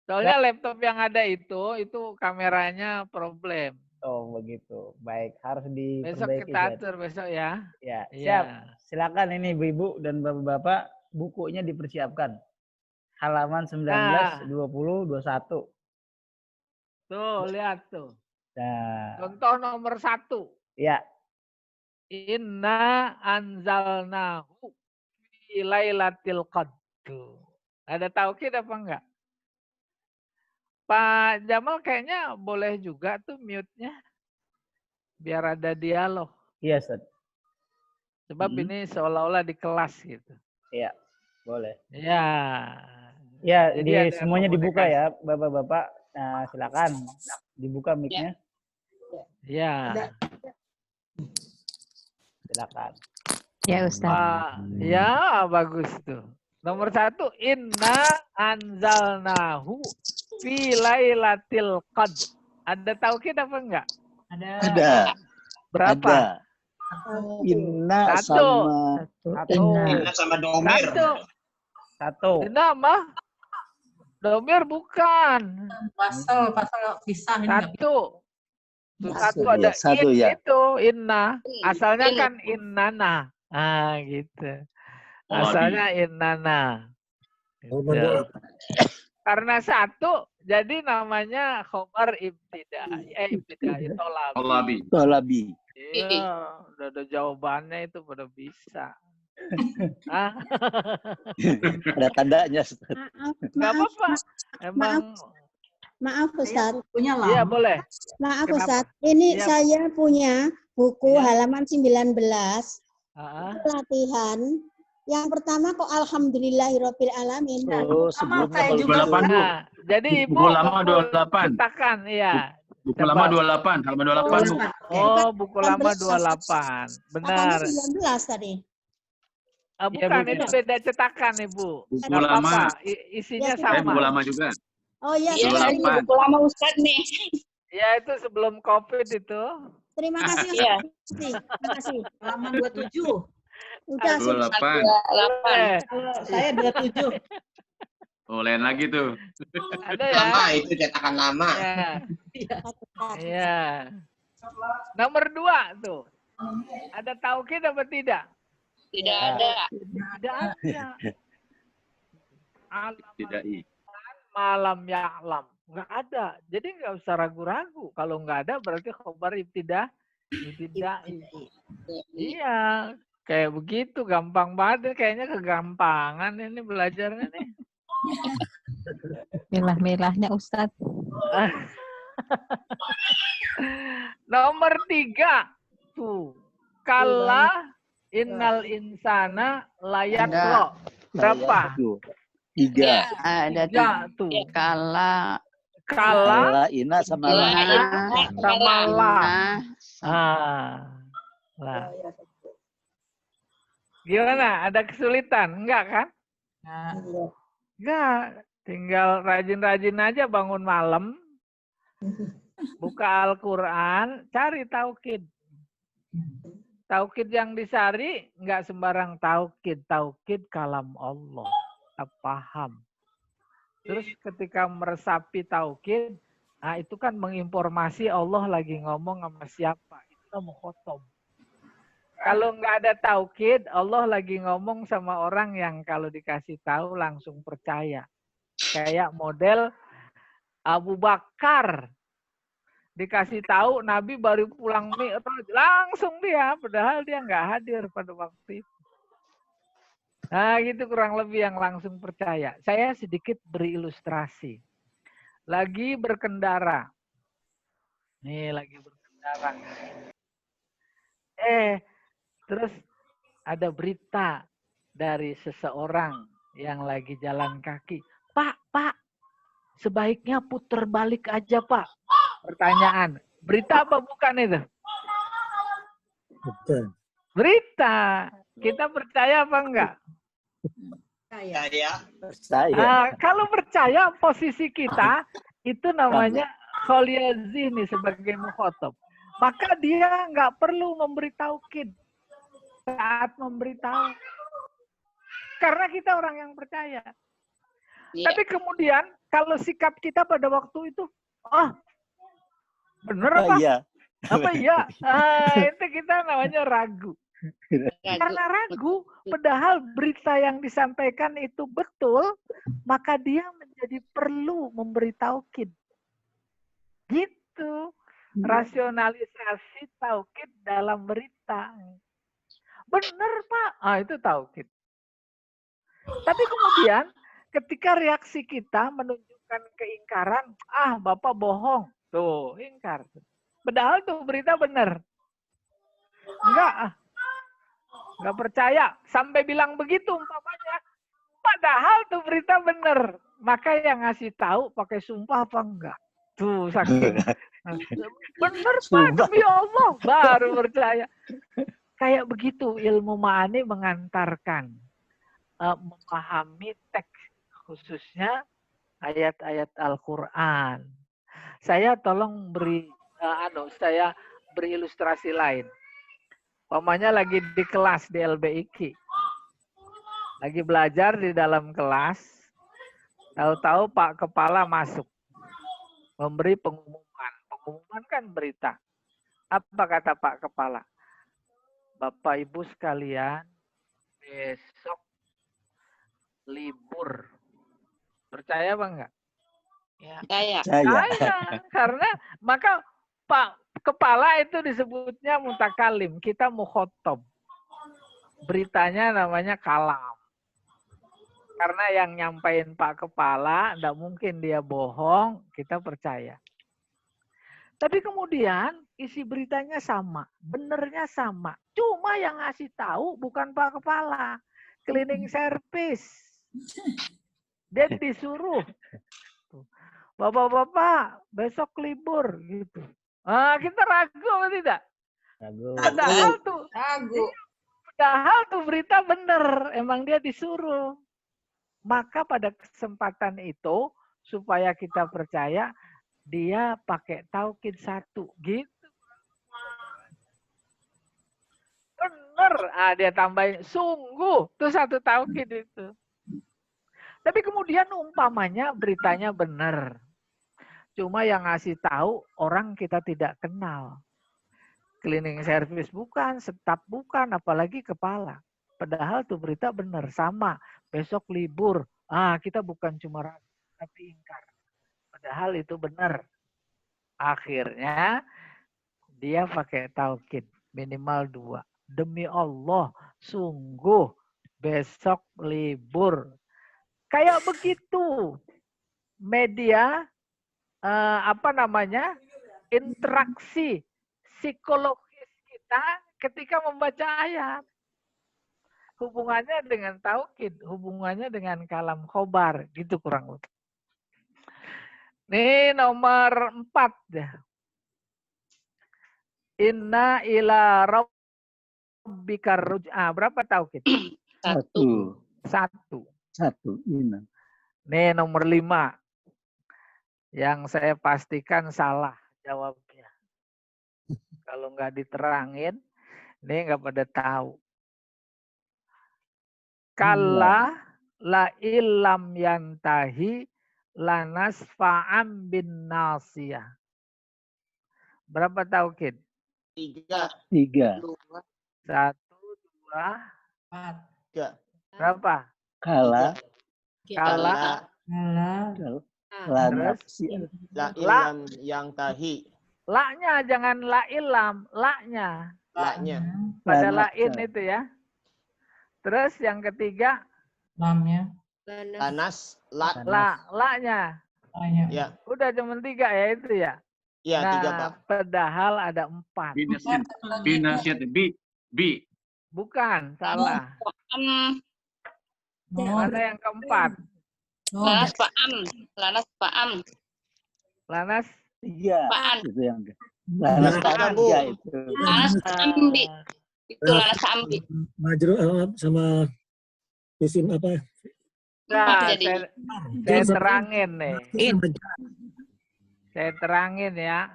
Soalnya laptop yang ada itu kameranya problem. Oh, begitu. Baik, harus diperbaiki. Besok kita atur besok ya. Ya, siap. Silakan ini ibu-ibu dan bapak-bapak, bukunya dipersiapkan. Halaman 19, 20, 21. Tuh, lihat tuh. Nah. Contoh nomor 1. Ya. Inna anzalnahu fi lailatul qadr. Ada taukid apa enggak? Pak Jamal kayaknya boleh juga tuh mute-nya. Biar ada dialog. Iya, Ustaz. Sebab ini seolah-olah di kelas gitu. Iya, boleh. Iya. Ya, semuanya dibuka ya, bapak-bapak. Nah, silakan dibuka mic-nya. Iya. Silakan. Ya, Ustaz. Ya, bagus tuh. Nomor 1, inna anzalnahu fi lailatul qadr. Ada taukid apa enggak? Ada. Berapa? Inna Satu. sama domir. Satu. Inna mah? Domir bukan. Pasal pisah ini. Satu ada satu, in ya. itu inna. Asalnya kan innana. Gitu. Asalnya innana. Gitu. Karena satu, jadi namanya khobar ibtidai Tolabi. Iya, udah ada jawabannya itu pada bisa. Ada tandanya. Nggak apa-apa. Emang. Maaf Ustaz. Bukunya lama. Iya boleh. Maaf Ustaz. Ini saya punya buku halaman 19. Latihan. Yang pertama kok alhamdulillahirabbil alamin. Oh, sebelumnya juga 28. Jadi Ibu buku lama 28. Cetakan, iya. Buku lama 28, halaman 28. Oh, buku lama 28. Benar. 19 tadi. Bukan, itu beda cetakan, Ibu. Buku Nggak lama. apa-apa, isinya sama. Buku lama juga. Oh iya, ini buku lama Ustaz nih. Ya, itu sebelum COVID itu. Terima kasih Iya. Terima kasih. Halaman 27. Udah 28. Saya 27. Oh, lain lagi tuh. Ada ya? Lama itu cetakan lama. Iya. Nomor 2 tuh. Ada taukid apa tidak? Tidak ada. Tidak ada. Alam Tidak i. malam ya'lam. Nggak ada. Jadi nggak usah ragu-ragu. Kalau nggak ada berarti khobar ibtida'i. Iya. Kayak begitu. Gampang banget. Kayaknya kegampangan ini belajarnya nih. Milah-milahnya Ustadz. Nomor 3. Tuh. Kala innal insana layat lo. Berapa? 3. Ada 3 tuh. Kala Kala ina sama la. Sama la. Lah. Gimana? Ada kesulitan? Enggak kan? Enggak. Tinggal rajin-rajin aja bangun malam. Buka Al-Quran. Cari taukid. Taukid yang disari enggak sembarang taukid. Taukid kalam Allah. Kita paham. Terus ketika meresapi taukid, nah itu kan menginformasi Allah lagi ngomong sama siapa. Itu mukhotob. Kalau nggak ada taukid, Allah lagi ngomong sama orang yang kalau dikasih tahu langsung percaya. Kayak model Abu Bakar. Dikasih tahu Nabi baru pulang Mi'raj, langsung dia. Padahal dia nggak hadir pada waktu itu. Nah gitu kurang lebih yang langsung percaya. Saya sedikit beri ilustrasi. Lagi berkendara. Nih lagi berkendara. Terus ada berita dari seseorang yang lagi jalan kaki. Pak, sebaiknya putar balik aja Pak. Pertanyaan, berita apa bukan itu? Betul. Berita. Kita percaya apa enggak? Saya. Kalau percaya posisi kita itu namanya kholiyazih nih sebagai mukhotob. Maka dia nggak perlu memberi taukid saat memberitahu. Karena kita orang yang percaya. Tapi kemudian kalau sikap kita pada waktu itu, bener apa? Iya. Apa iya? Itu kita namanya ragu. Karena ragu, padahal berita yang disampaikan itu betul, maka dia menjadi perlu memberi taukid. Gitu. Rasionalisasi taukid dalam berita. Benar Pak. Itu taukid. Tapi kemudian ketika reaksi kita menunjukkan keingkaran, Bapak bohong. Tuh, ingkar. Padahal tuh berita benar. Enggak percaya. Sampai bilang begitu umpamanya. Padahal tuh berita benar. Maka yang ngasih tahu pakai sumpah apa enggak? Tuh, saking. Benar Pak, demi Allah. Baru percaya. Kayak begitu ilmu ma'ani mengantarkan. Memahami teks. Khususnya ayat-ayat Al-Quran. Saya tolong beri ilustrasi lain. Umpamanya lagi di kelas di LBIQ. Lagi belajar di dalam kelas. Tahu-tahu Pak Kepala masuk. Memberi pengumuman. Pengumuman kan berita. Apa kata Pak Kepala? Bapak Ibu sekalian, besok libur. Percaya apa enggak? Ya. Percaya. Karena maka Pak Kepala itu disebutnya mutakalim. Kita mukhotob. Beritanya namanya kalam. Karena yang nyampain Pak Kepala, enggak mungkin dia bohong, kita percaya. Tapi kemudian isi beritanya sama, benernya sama. Cuma yang ngasih tahu bukan Pak Kepala, cleaning service. Dia disuruh, Bapak-bapak besok libur gitu. Kita ragu atau tidak? Ragu. Padahal tuh berita bener, emang dia disuruh. Maka pada kesempatan itu supaya kita percaya, dia pakai taukid 1 gitu. Bener. Dia tambahin sungguh. Itu 1 taukid itu. Tapi kemudian umpamanya beritanya benar. Cuma yang ngasih tahu orang kita tidak kenal. cleaning service bukan, staf bukan, apalagi kepala. Padahal tuh berita benar, sama. Besok libur. Kita bukan cuma ragu, tapi ingkar. Padahal itu benar. Akhirnya dia pakai taukid minimal 2. Demi Allah, sungguh besok libur. Kayak begitu. Media interaksi psikologis kita ketika membaca ayat. Hubungannya dengan taukid, hubungannya dengan kalam khobar, gitu kurang lebih. Ini nomor 4 ya. Inna ila rabbika ruj'a. Berapa taukid? 1. 1. Inna. Nih nomor 5. Yang saya pastikan salah jawabnya. Kalau nggak diterangin, ini nggak pada tahu. Kalla la illam yantahi lanas fa'am bin nasiyah. Berapa taukid? 3. 1, 2, 3. Berapa? Kala. La ilam yang tahi. La-nya jangan la ilam, la-nya. La-nya. Pada lain itu ya. Terus yang ketiga Lamnya. Lanas. La-nya. Ya. Udah cuma 3 ya itu ya. Iya, 3 Pak. Padahal ada 4. Binasiat. B. Bukan, salah. Mana yang keempat? Lanas Fa'am. Lanas 3. Fa'an. Itu yang Lanas Fa'an itu. Lanas Ambi. Itu Lanas Ambi. Majrur sama isim apa? Nah, Jadi. saya terangin nih. Saya terangin ya.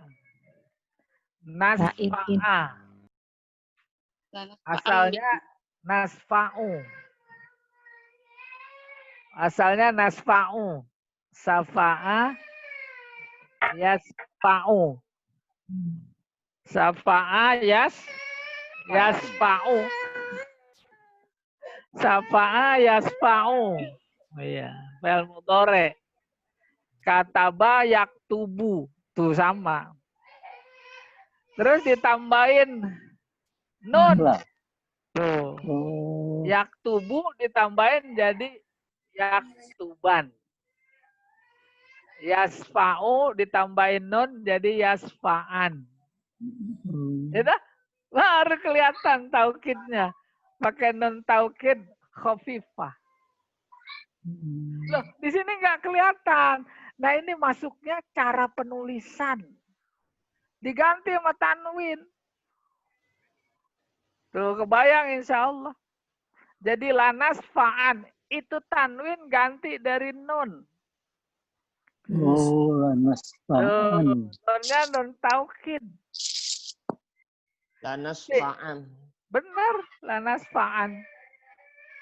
Nasfa'a. Asalnya nasfa'u. Asalnya nasfa'u. Safa'a yasfa'u. Safa'a yasfa'u. Safa'a yasfa'u. Iya, fi'il mudhari. Kataba yaktubu. Tuh sama. Terus ditambahin nun. Tuh. Yaktubu ditambahin jadi yaktuban. Yasfa'u ditambahin nun jadi yasfa'an. Itu baru kelihatan taukidnya. Pakai nun taukid khafifah. Loh, di sini nggak kelihatan. Nah, ini masuknya cara penulisan. Diganti sama tanwin. Tuh, kebayang insya Allah. Jadi lanas fa'an. Itu tanwin ganti dari nun. Lanas fa'an. Nunnya nun taukid. Lanas fa'an. Benar, lanas fa'an.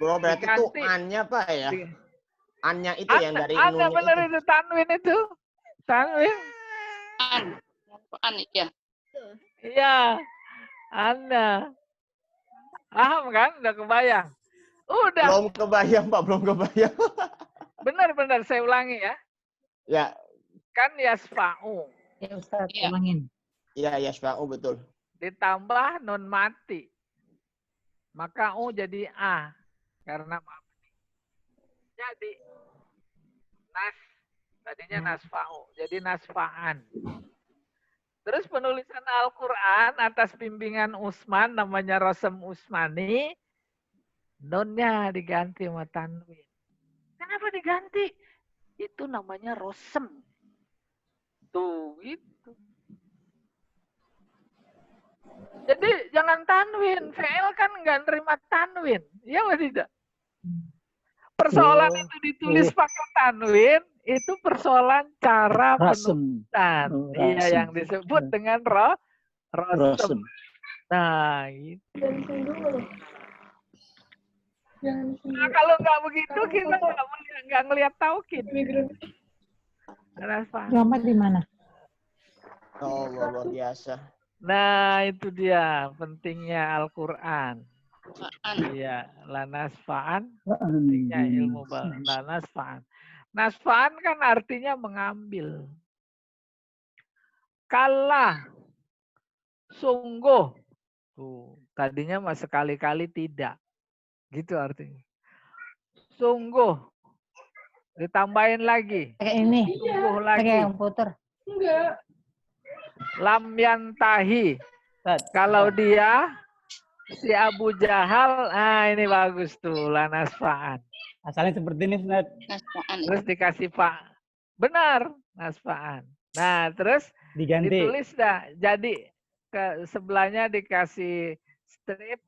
Bro, berarti itu an-nya Pak ya? An-nya itu yang dari nun. Ada benar itu tanwin itu. Tanwin. An ya. Iya. Anda. Paham kan? Udah kebayang. Udah. Belum kebayang Pak, belum kebayang. Benar-benar saya ulangi ya. Ya. Kan yasfa'u. Ya Ustaz, ulangin. Iya, yasfa'u betul. Ditambah nun mati. Maka u jadi a. Karena mati. Jadi nas. Tadinya nasfa'u. Jadi nasfa'an. Terus penulisan Al-Quran atas bimbingan Utsman, namanya Rosem Utsmani, nunnya diganti sama tanwin. Kenapa diganti? Itu namanya Rosem. Tuh, itu. Jadi jangan tanwin. Fi'il kan nggak nerima tanwin. Iya atau tidak? Persoalan itu ditulis pakai tanwin, itu persoalan cara penulisan. Iya, yang disebut dengan rosem. Nah, itu. Nah, kalau nggak begitu, kita nggak ngelihat taukid. Selamat di mana? Oh, luar biasa. Nah, itu dia pentingnya Al-Quran. Nasfa'an. Iya, la nasfa'an, pentingnya ilmu la nasfa'an. Nasfa'an kan artinya mengambil. Kalah, sungguh. Tuh, tadinya mah sekali-kali tidak. Gitu artinya. Sungguh. Ditambahin lagi. Pakai ini. Sungguh lagi. Pakai yang puter. Enggak. Lam yantahi. Kalau dia si Abu Jahal, ini bagus tuh, la nasfa'an. Asalnya seperti ini, Ustaz. Nasfa'an. Terus dikasih Pak. Benar, nasfa'an. Nah, terus Diganti. ditulis dah. Jadi ke sebelahnya dikasih strip,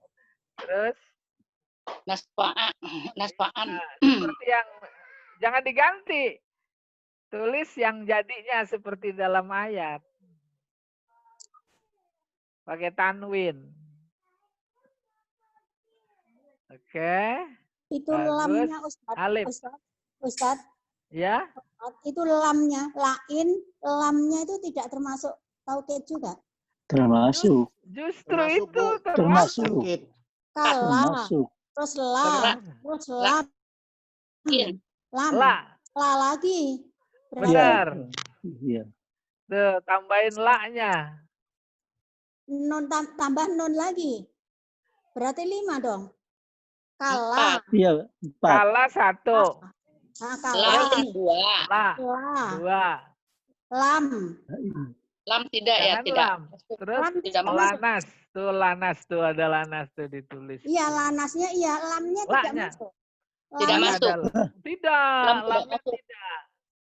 terus Nasfa'an. Nasfa'an. seperti yang jangan diganti. Tulis yang jadinya seperti dalam ayat. Pakai tanwin. Oke. Itu Bagus. lamnya Ustaz. Alif. Ustaz. Ya. Itu lamnya. Lamnya itu tidak termasuk taukid juga. Termasuk. Justru Termasuk, itu Bu. termasuk. Sakit. Kala. Termasuk. Terus lam. Terus lam. Lam. La lagi. Benar. Iya. Tuh, tambahin la-nya. Nun tambah nun lagi. Berarti 5 dong. Kala. Iya, 4. Kala 1. Nah, kala. Lam 2. La. La. 2. Lam. Lam tidak ya, Jangan tidak. lam. Terus Lam tidak masuk. lanas. Tuh lanas tuh ada lanas tuh ditulis. Iya, lanasnya iya, lamnya tidak La-nya. masuk. Tidak Lamnya- masuk. Tidak, Lam tidak lamnya masuk. tidak.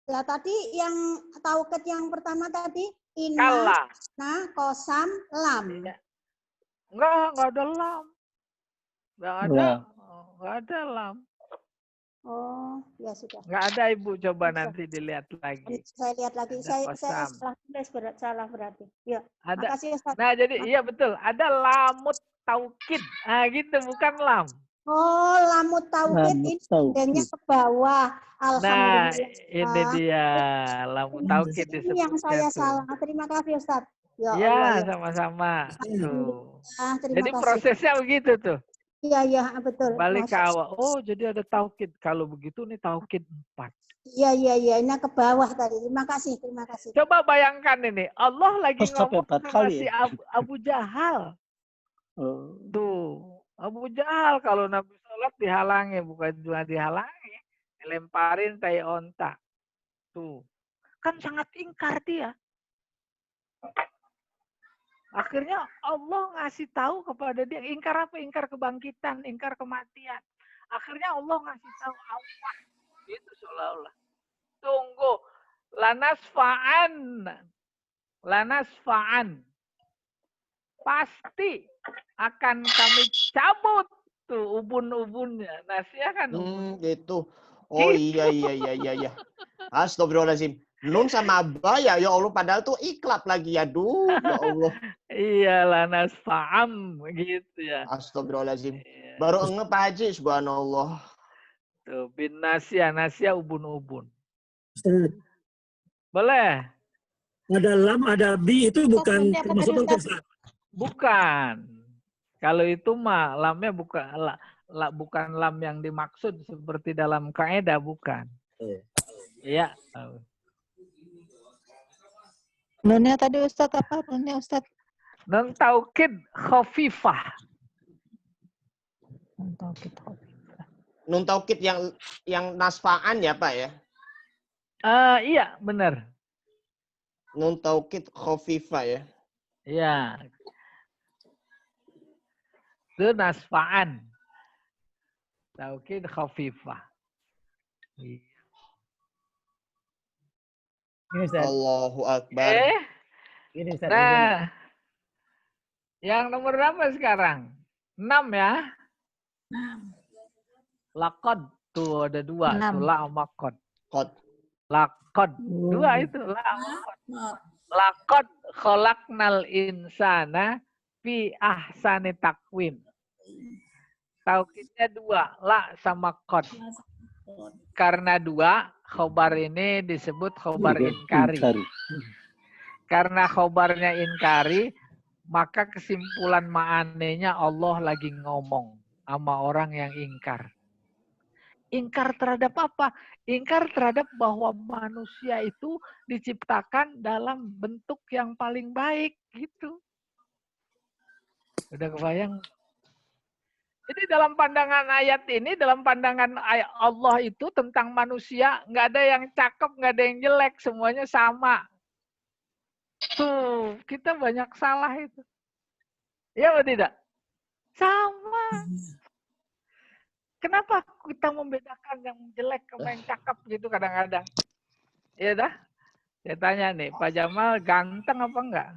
Lah tadi yang taukid yang pertama tadi inna, Kala. nah, kosam, lam. Iya. Enggak ada lam. Enggak ada lam. Oh, ya sudah. Enggak ada Ibu, coba nanti dilihat lagi. Saya lihat lagi. Ada Saya kosam. salah tulis salah berarti. Ya. Ada. Makasih Ustaz. Nah, jadi iya betul, ada lamut taukid. Ah, gitu, bukan lam. Oh, lamut taukid Lamut ini taukid. tinggalnya ke bawah. Nah, Alhamdulillah. ini dia lamut taukid Ini yang saya disebutnya tuh. salah. Terima kasih Ustaz. Ya Ya, Allah. Ya. sama-sama. Tuh. Terima Jadi kasih. prosesnya begitu tuh. Iya, betul. Balik ke Masya awal. Oh, jadi ada taukid. Kalau begitu nih taukid 4. Iya. Ini ke bawah tadi. Terima kasih. Coba bayangkan ini. Allah lagi Sampai ngomong 4 sama kali si ya? Abu Jahal. Oh. Tuh. Abu Jahal kalau Nabi sholat dihalangi. Bukan cuma dihalangi. Dilemparin tai onta. Tuh. Kan sangat ingkar dia. Akhirnya Allah ngasih tahu kepada dia. Ingkar apa? Ingkar kebangkitan. Ingkar kematian. Akhirnya Allah ngasih tahu Allah. Itu seolah-olah. Tunggu. Lanasfa'an. Pasti akan kami cabut tuh ubun-ubunnya. Nasia kan ubun. Gitu. Oh iya. Astagfirullahaladzim. Nun sama ba ya Allah, padahal tuh iklab lagi ya. Duh, ya Allah. Iya, lanasfa'am gitu ya. Astagfirullahaladzim. Iya. Baru nge Pak Haji, subhanallah. Tuh, bin nasia ubun-ubun. Ustaz, Boleh? ada lam, ada bi, itu bukan Ustaz, termasuk Ustaz. taukid, Ustaz. Bukan. Kalau itu mah lamnya bukan lam yang dimaksud seperti dalam kaidah, bukan. Iya. Nunnya tadi Ustadz apa? Nunnya Ustadz? Non taukid khafifah. Non taukid khafifah. Nun taukid yang nasfa'an ya Pak ya? Iya, benar. Nun taukid khafifah ya? Iya. Itu nasfa'an. Taukid khafifah. Ini Ustaz. Allahu Akbar. Ini Ustaz. Nah, yang nomor berapa sekarang? 6 ya? 6. Lakod. Tuh ada 2. Tuh la sama kod. Lakod. 2 itu. La sama kod. Lakod kholaknal insana fi ahsani takwim. Taukidnya 2. La sama kod. Karena 2, khobar ini disebut khobar inkari. Karena khobarnya inkari, maka kesimpulan ma'anenya Allah lagi ngomong sama orang yang ingkar. Ingkar terhadap apa? Ingkar terhadap bahwa manusia itu diciptakan dalam bentuk yang paling baik gitu. Udah kebayang? Jadi dalam pandangan ayat ini, dalam pandangan ayat Allah itu tentang manusia, nggak ada yang cakep, nggak ada yang jelek, semuanya sama. Tuh, kita banyak salah itu. Iya atau tidak? Sama. Kenapa kita membedakan yang jelek sama yang cakep gitu kadang-kadang? Iya dah. Saya tanya nih, Pak Jamal ganteng apa enggak?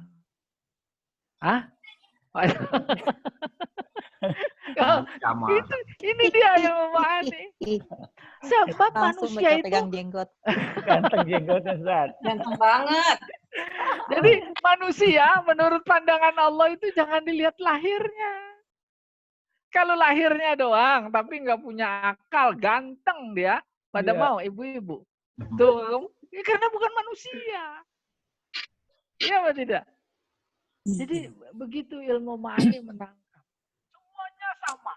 Hah? Ini dia yang memahami. Sebab manusia itu pegang jenggot. Ganteng jenggotnya, Ustaz. Ganteng banget. Jadi manusia menurut pandangan Allah itu jangan dilihat lahirnya. Kalau lahirnya doang, tapi nggak punya akal, ganteng dia, pada mau ibu-ibu. Tuh, karena bukan manusia. Iya atau tidak? Jadi begitu ilmu ma'ani menangkap. Semuanya sama.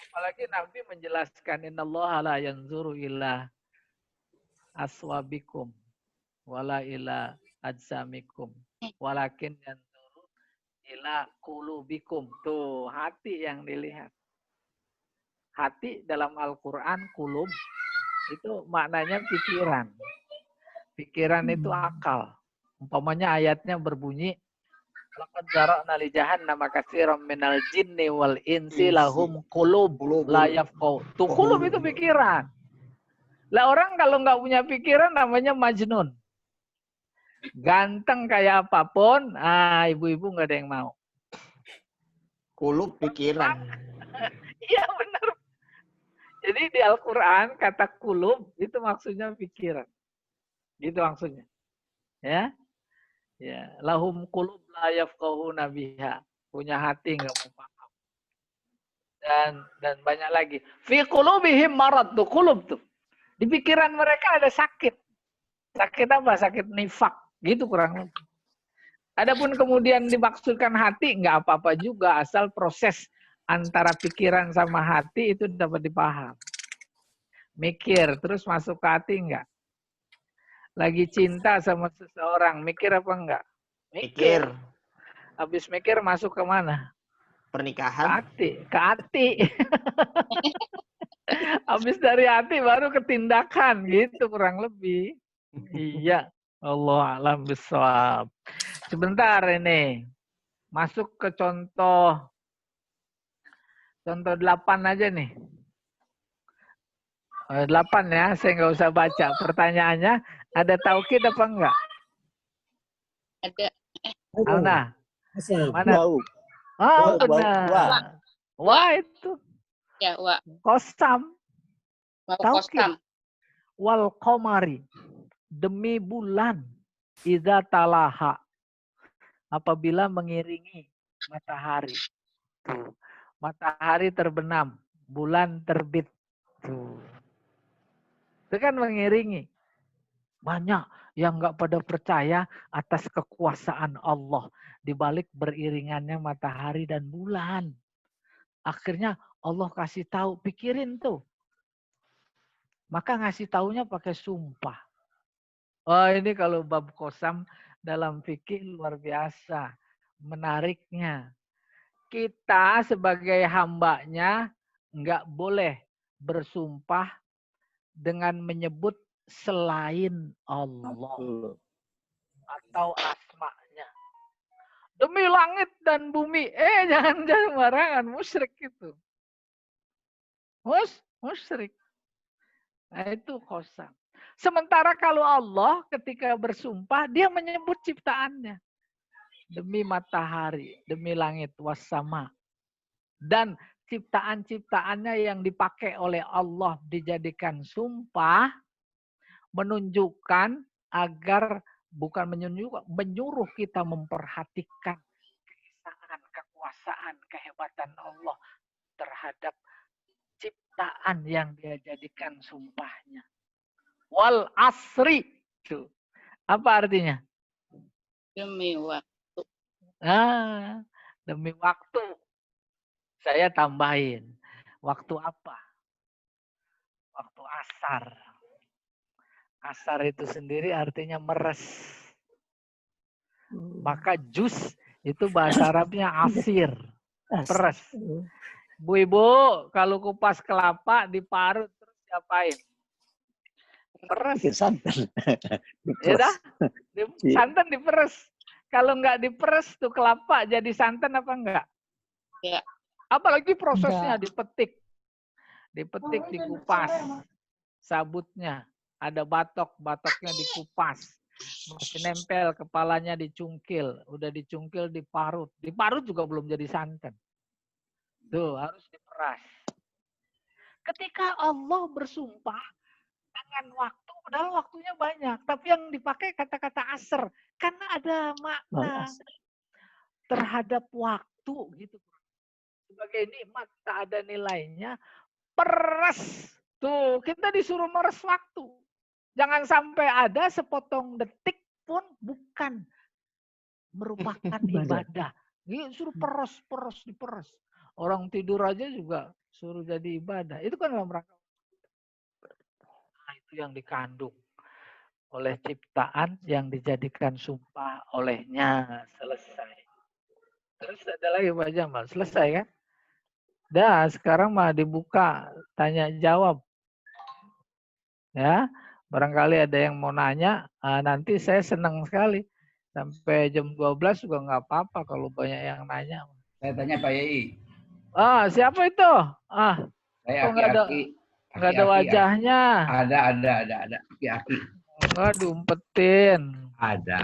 Apalagi Nabi menjelaskan innallaha la yanzuru ila aswabikum wala ila ajsamikum walakin yanzuru ila qulubikum. Tuh, hati yang dilihat. Hati dalam Al-Qur'an qulub itu maknanya pikiran. Pikiran itu akal. Umpamanya ayatnya berbunyi laqad zara'na li jahannama katsiran minal jinni wal insi lahum qulub la yafqahu. Tuh qulub itu pikiran. Lah orang kalau nggak punya pikiran namanya majnun. Ganteng kayak apapun, ibu-ibu nggak ada yang mau. Qulub pikiran. Iya benar. Jadi di Al-Qur'an kata qulub itu maksudnya pikiran. Gitu maksudnya. Ya. Ya, lahum qulub la yafqahuna biha. Punya hati enggak mau paham. Dan banyak lagi. Fi qulubihim marad, tuh qulub tuh. Di pikiran mereka ada sakit. Sakit apa? Sakit nifak. Gitu kurang lebih. Adapun kemudian dimaksudkan hati enggak apa-apa juga asal proses antara pikiran sama hati itu dapat dipaham. Mikir terus masuk ke hati enggak? Lagi cinta sama seseorang, mikir apa enggak? Mikir. Habis mikir masuk ke mana? Pernikahan. Ke hati. Habis dari hati baru ke tindakan, gitu kurang lebih. Iya. Allah alam bisawab. Sebentar ini. Masuk ke contoh 8 aja nih. 8 ya, saya nggak usah baca. Pertanyaannya, ada taukid apa enggak? Ada. Alna. Mana? Oh, benar. Wah itu. Ya, wa. Kosam. Taukid. Wal qamari. Demi bulan. Idza talaha. Apabila mengiringi matahari. Tuh. Matahari terbenam. Bulan terbit. Tuh. Itu kan mengiringi. Banyak yang nggak pada percaya atas kekuasaan Allah di balik beriringannya matahari dan bulan. Akhirnya Allah kasih tahu, pikirin tuh. Maka ngasih taunya pakai sumpah. Oh ini kalau bab qasam dalam fikih luar biasa. Menariknya. Kita sebagai hambanya nggak boleh bersumpah dengan menyebut selain Allah atau asma'nya. Demi langit dan bumi. Jangan sembarangan, musyrik itu. Musyrik. Nah itu qasam. Sementara kalau Allah ketika bersumpah dia menyebut ciptaannya. Demi matahari, demi langit wassama. Dan ciptaan-ciptaannya yang dipakai oleh Allah dijadikan sumpah menunjukkan agar bukan menyuruh kita memperhatikan keesaan, kekuasaan, kehebatan Allah terhadap ciptaan yang dia jadikan sumpahnya. Wal asri. Apa artinya? Demi waktu. Nah, demi waktu saya tambahin. Waktu apa? Waktu asar. Asar itu sendiri artinya meres. Maka jus itu bahasa Arabnya asir. Peres. Bu Ibu, kalau kupas kelapa diparut terus diapain? Peres. Santan. Ya dah, santan diperes. Kalau nggak diperes tuh kelapa jadi santan apa enggak? Ya. Apalagi prosesnya dipetik. Dipetik, dikupas. Sabutnya. Ada batok, batoknya dikupas. Masih nempel, kepalanya dicungkil. Udah dicungkil, diparut. Diparut juga belum jadi santan. Tuh, harus diperas. Ketika Allah bersumpah dengan waktu, padahal waktunya banyak. Tapi yang dipakai kata-kata asr. Karena ada makna terhadap waktu. Gitu. Sebagai nikmat, tak ada nilainya. Peres. Tuh, kita disuruh meres waktu. Jangan sampai ada sepotong detik pun bukan merupakan ibadah. Ini suruh peres, diperes. Orang tidur aja juga suruh jadi ibadah. Itu kan dalam rangka. Nah, itu yang dikandung oleh ciptaan yang dijadikan sumpah olehnya. Selesai. Terus ada lagi Pak Jamal. Selesai kan? Dah, sekarang mah dibuka tanya jawab. Ya, barangkali ada yang mau nanya. Nanti saya senang sekali. Sampai jam 12 juga nggak apa-apa kalau banyak yang nanya. Saya tanya Pak Yai. Siapa itu? Saya kok nggak ada wajahnya? Ada. Aki-aki. Nggak diumpetin. Ada.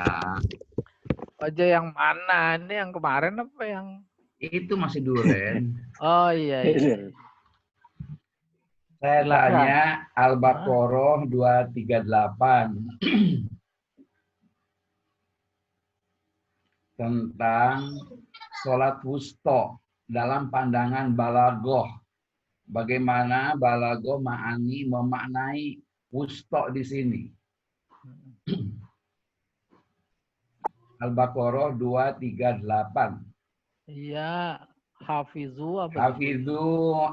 Wajah yang mana? Ini yang kemarin apa yang? Itu masih duren. Oh iya. Saya tanya Al-Baqarah 238. Tentang sholat wusta dalam pandangan balagoh. Bagaimana balagoh memaknai wusta di sini. Al-Baqarah 238. Iya, hafizu apa? Hafizu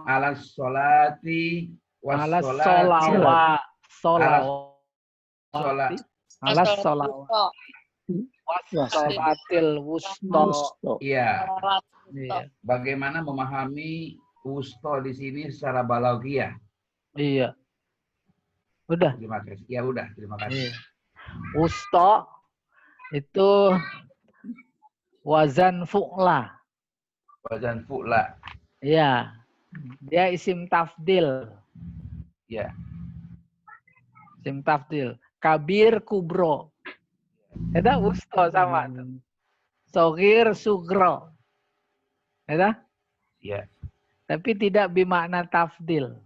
ala sholati ala sholawat. Ala sholawat. Wassolatil wusta. Iya. Bagaimana memahami wusta di sini secara balaghiyah? Iya. Udah. Terima kasih. Ya udah, terima kasih. Iya. Wusta itu wazan fu'la. Wazan fu'la. Iya. Dia isim tafdil. Ya. Isim tafdil. Kabir kubro. Itu wusta sama tuh. Sogir sugro. Itu? Ya. Tapi tidak bermakna tafdil.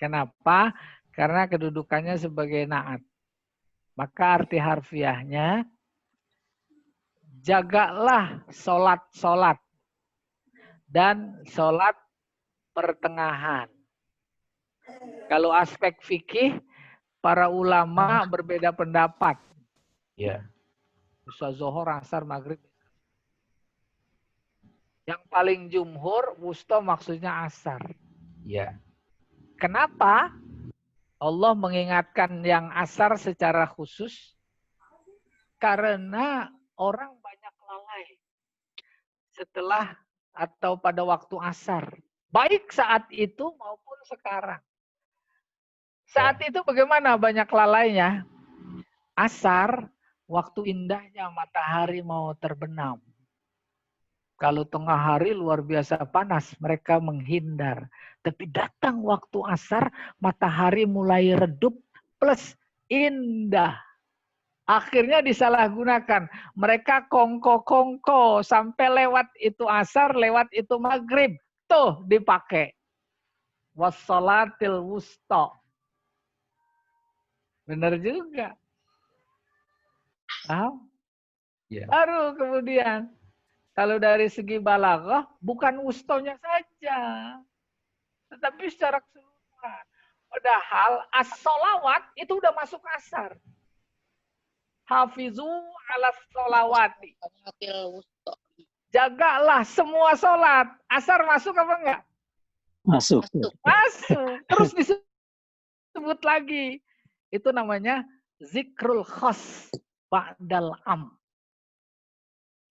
Kenapa? Karena kedudukannya sebagai naat. Maka arti harfiahnya, jagalah sholat-sholat. Dan sholat pertengahan. Kalau aspek fikih, para ulama berbeda pendapat. Ya. Bisa zuhur, asar, maghrib. Yang paling jumhur, wusta maksudnya asar. Ya. Kenapa Allah mengingatkan yang asar secara khusus? Karena orang banyak lalai setelah atau pada waktu asar. Baik saat itu maupun sekarang. Saat itu bagaimana banyak lalainya? Asar, waktu indahnya matahari mau terbenam. Kalau tengah hari luar biasa panas, mereka menghindar. Tapi datang waktu asar, matahari mulai redup plus indah. Akhirnya disalahgunakan. Mereka kongko-kongko sampai lewat itu asar, lewat itu maghrib. Tuh dipakai. Wassalatil wusta. Benar juga. Ya. Baru kemudian. Kalau dari segi balaghah, bukan wustonya saja. Tetapi secara keseluruhan. Padahal as-sholawat itu udah masuk asar. Hafizu ala sholawati. Salawatil wusta. Jagalah semua sholat. Asar masuk apa enggak? Masuk. Masuk. Terus disebut lagi. Itu namanya zikrul khas ba'dal am.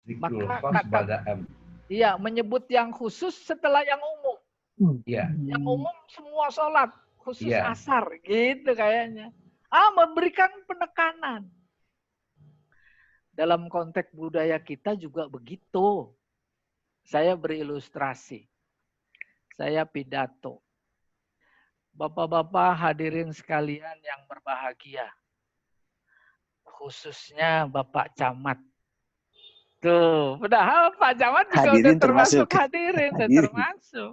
Zikrul Maka khas kata- ba'da am. Iya, menyebut yang khusus setelah yang umum. Iya. Yang umum semua sholat, khusus Iya. asar, gitu kayaknya. Memberikan penekanan. Dalam konteks budaya kita juga begitu. Saya berilustrasi. Saya pidato. Bapak-bapak hadirin sekalian yang berbahagia. Khususnya Bapak Camat. Tuh, padahal Pak Camat juga Hadirin udah termasuk termasuk. hadirin, udah Hadirin. termasuk.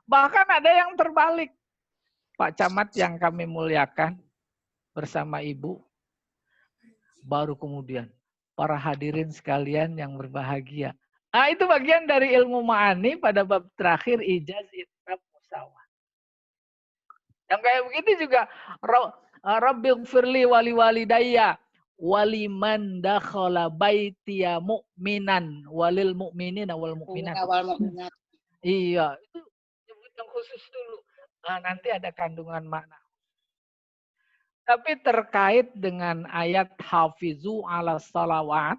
Bahkan ada yang terbalik. Pak Camat yang kami muliakan bersama Ibu, baru kemudian para hadirin sekalian yang berbahagia. Itu bagian dari ilmu ma'ani pada bab terakhir ijaz itrab musawah. Yang kayak begitu juga Rabbighfirli wali walidayya waliman dakhala baitiya mu'minan walil mu'minina wal mu'minat. Awal mu'minat. Iya, itu nyebut yang khusus dulu. Nanti ada kandungan makna. Tapi terkait dengan ayat hafizu ala salawat,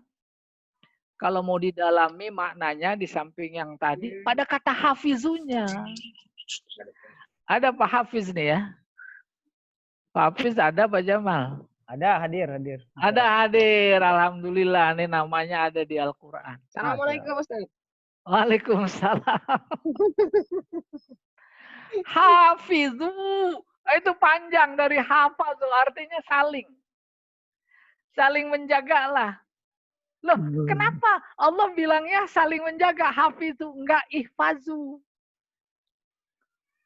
kalau mau didalami maknanya di samping yang tadi, pada kata hafizunya. Ada Pak Hafiz nih ya. Pak Hafiz ada Pak Jamal? Ada, hadir. Ada hadir, alhamdulillah. Ini namanya ada di Al-Quran. Assalamualaikum Ustaz. Waalaikumsalam. Hafizu. Itu panjang dari hafazu, artinya saling. Saling menjagalah. Loh, kenapa Allah bilangnya saling menjaga? Hafizu, enggak ihfazu.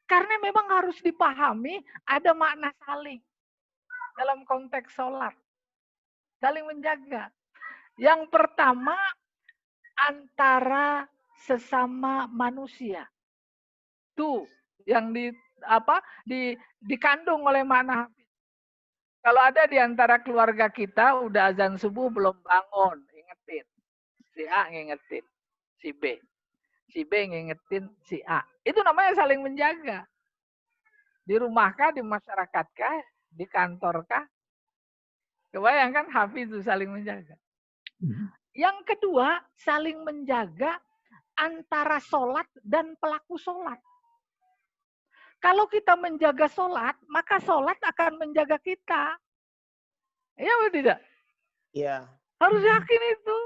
Karena memang harus dipahami ada makna saling. Dalam konteks sholat. Saling menjaga. Yang pertama, antara sesama manusia. Tuh, yang dikandung oleh makna hafiz. Kalau ada di antara keluarga kita, udah azan subuh belum bangun, ingetin. Si A ngingetin, si B. Si B ngingetin si A. Itu namanya saling menjaga. Di rumahkah, di masyarakatkah, di kantorkah? Kebayangkan hafiz itu saling menjaga. Yang kedua, saling menjaga antara sholat dan pelaku sholat. Kalau kita menjaga sholat, maka sholat akan menjaga kita. Iya atau tidak? Iya. Harus yakin itu.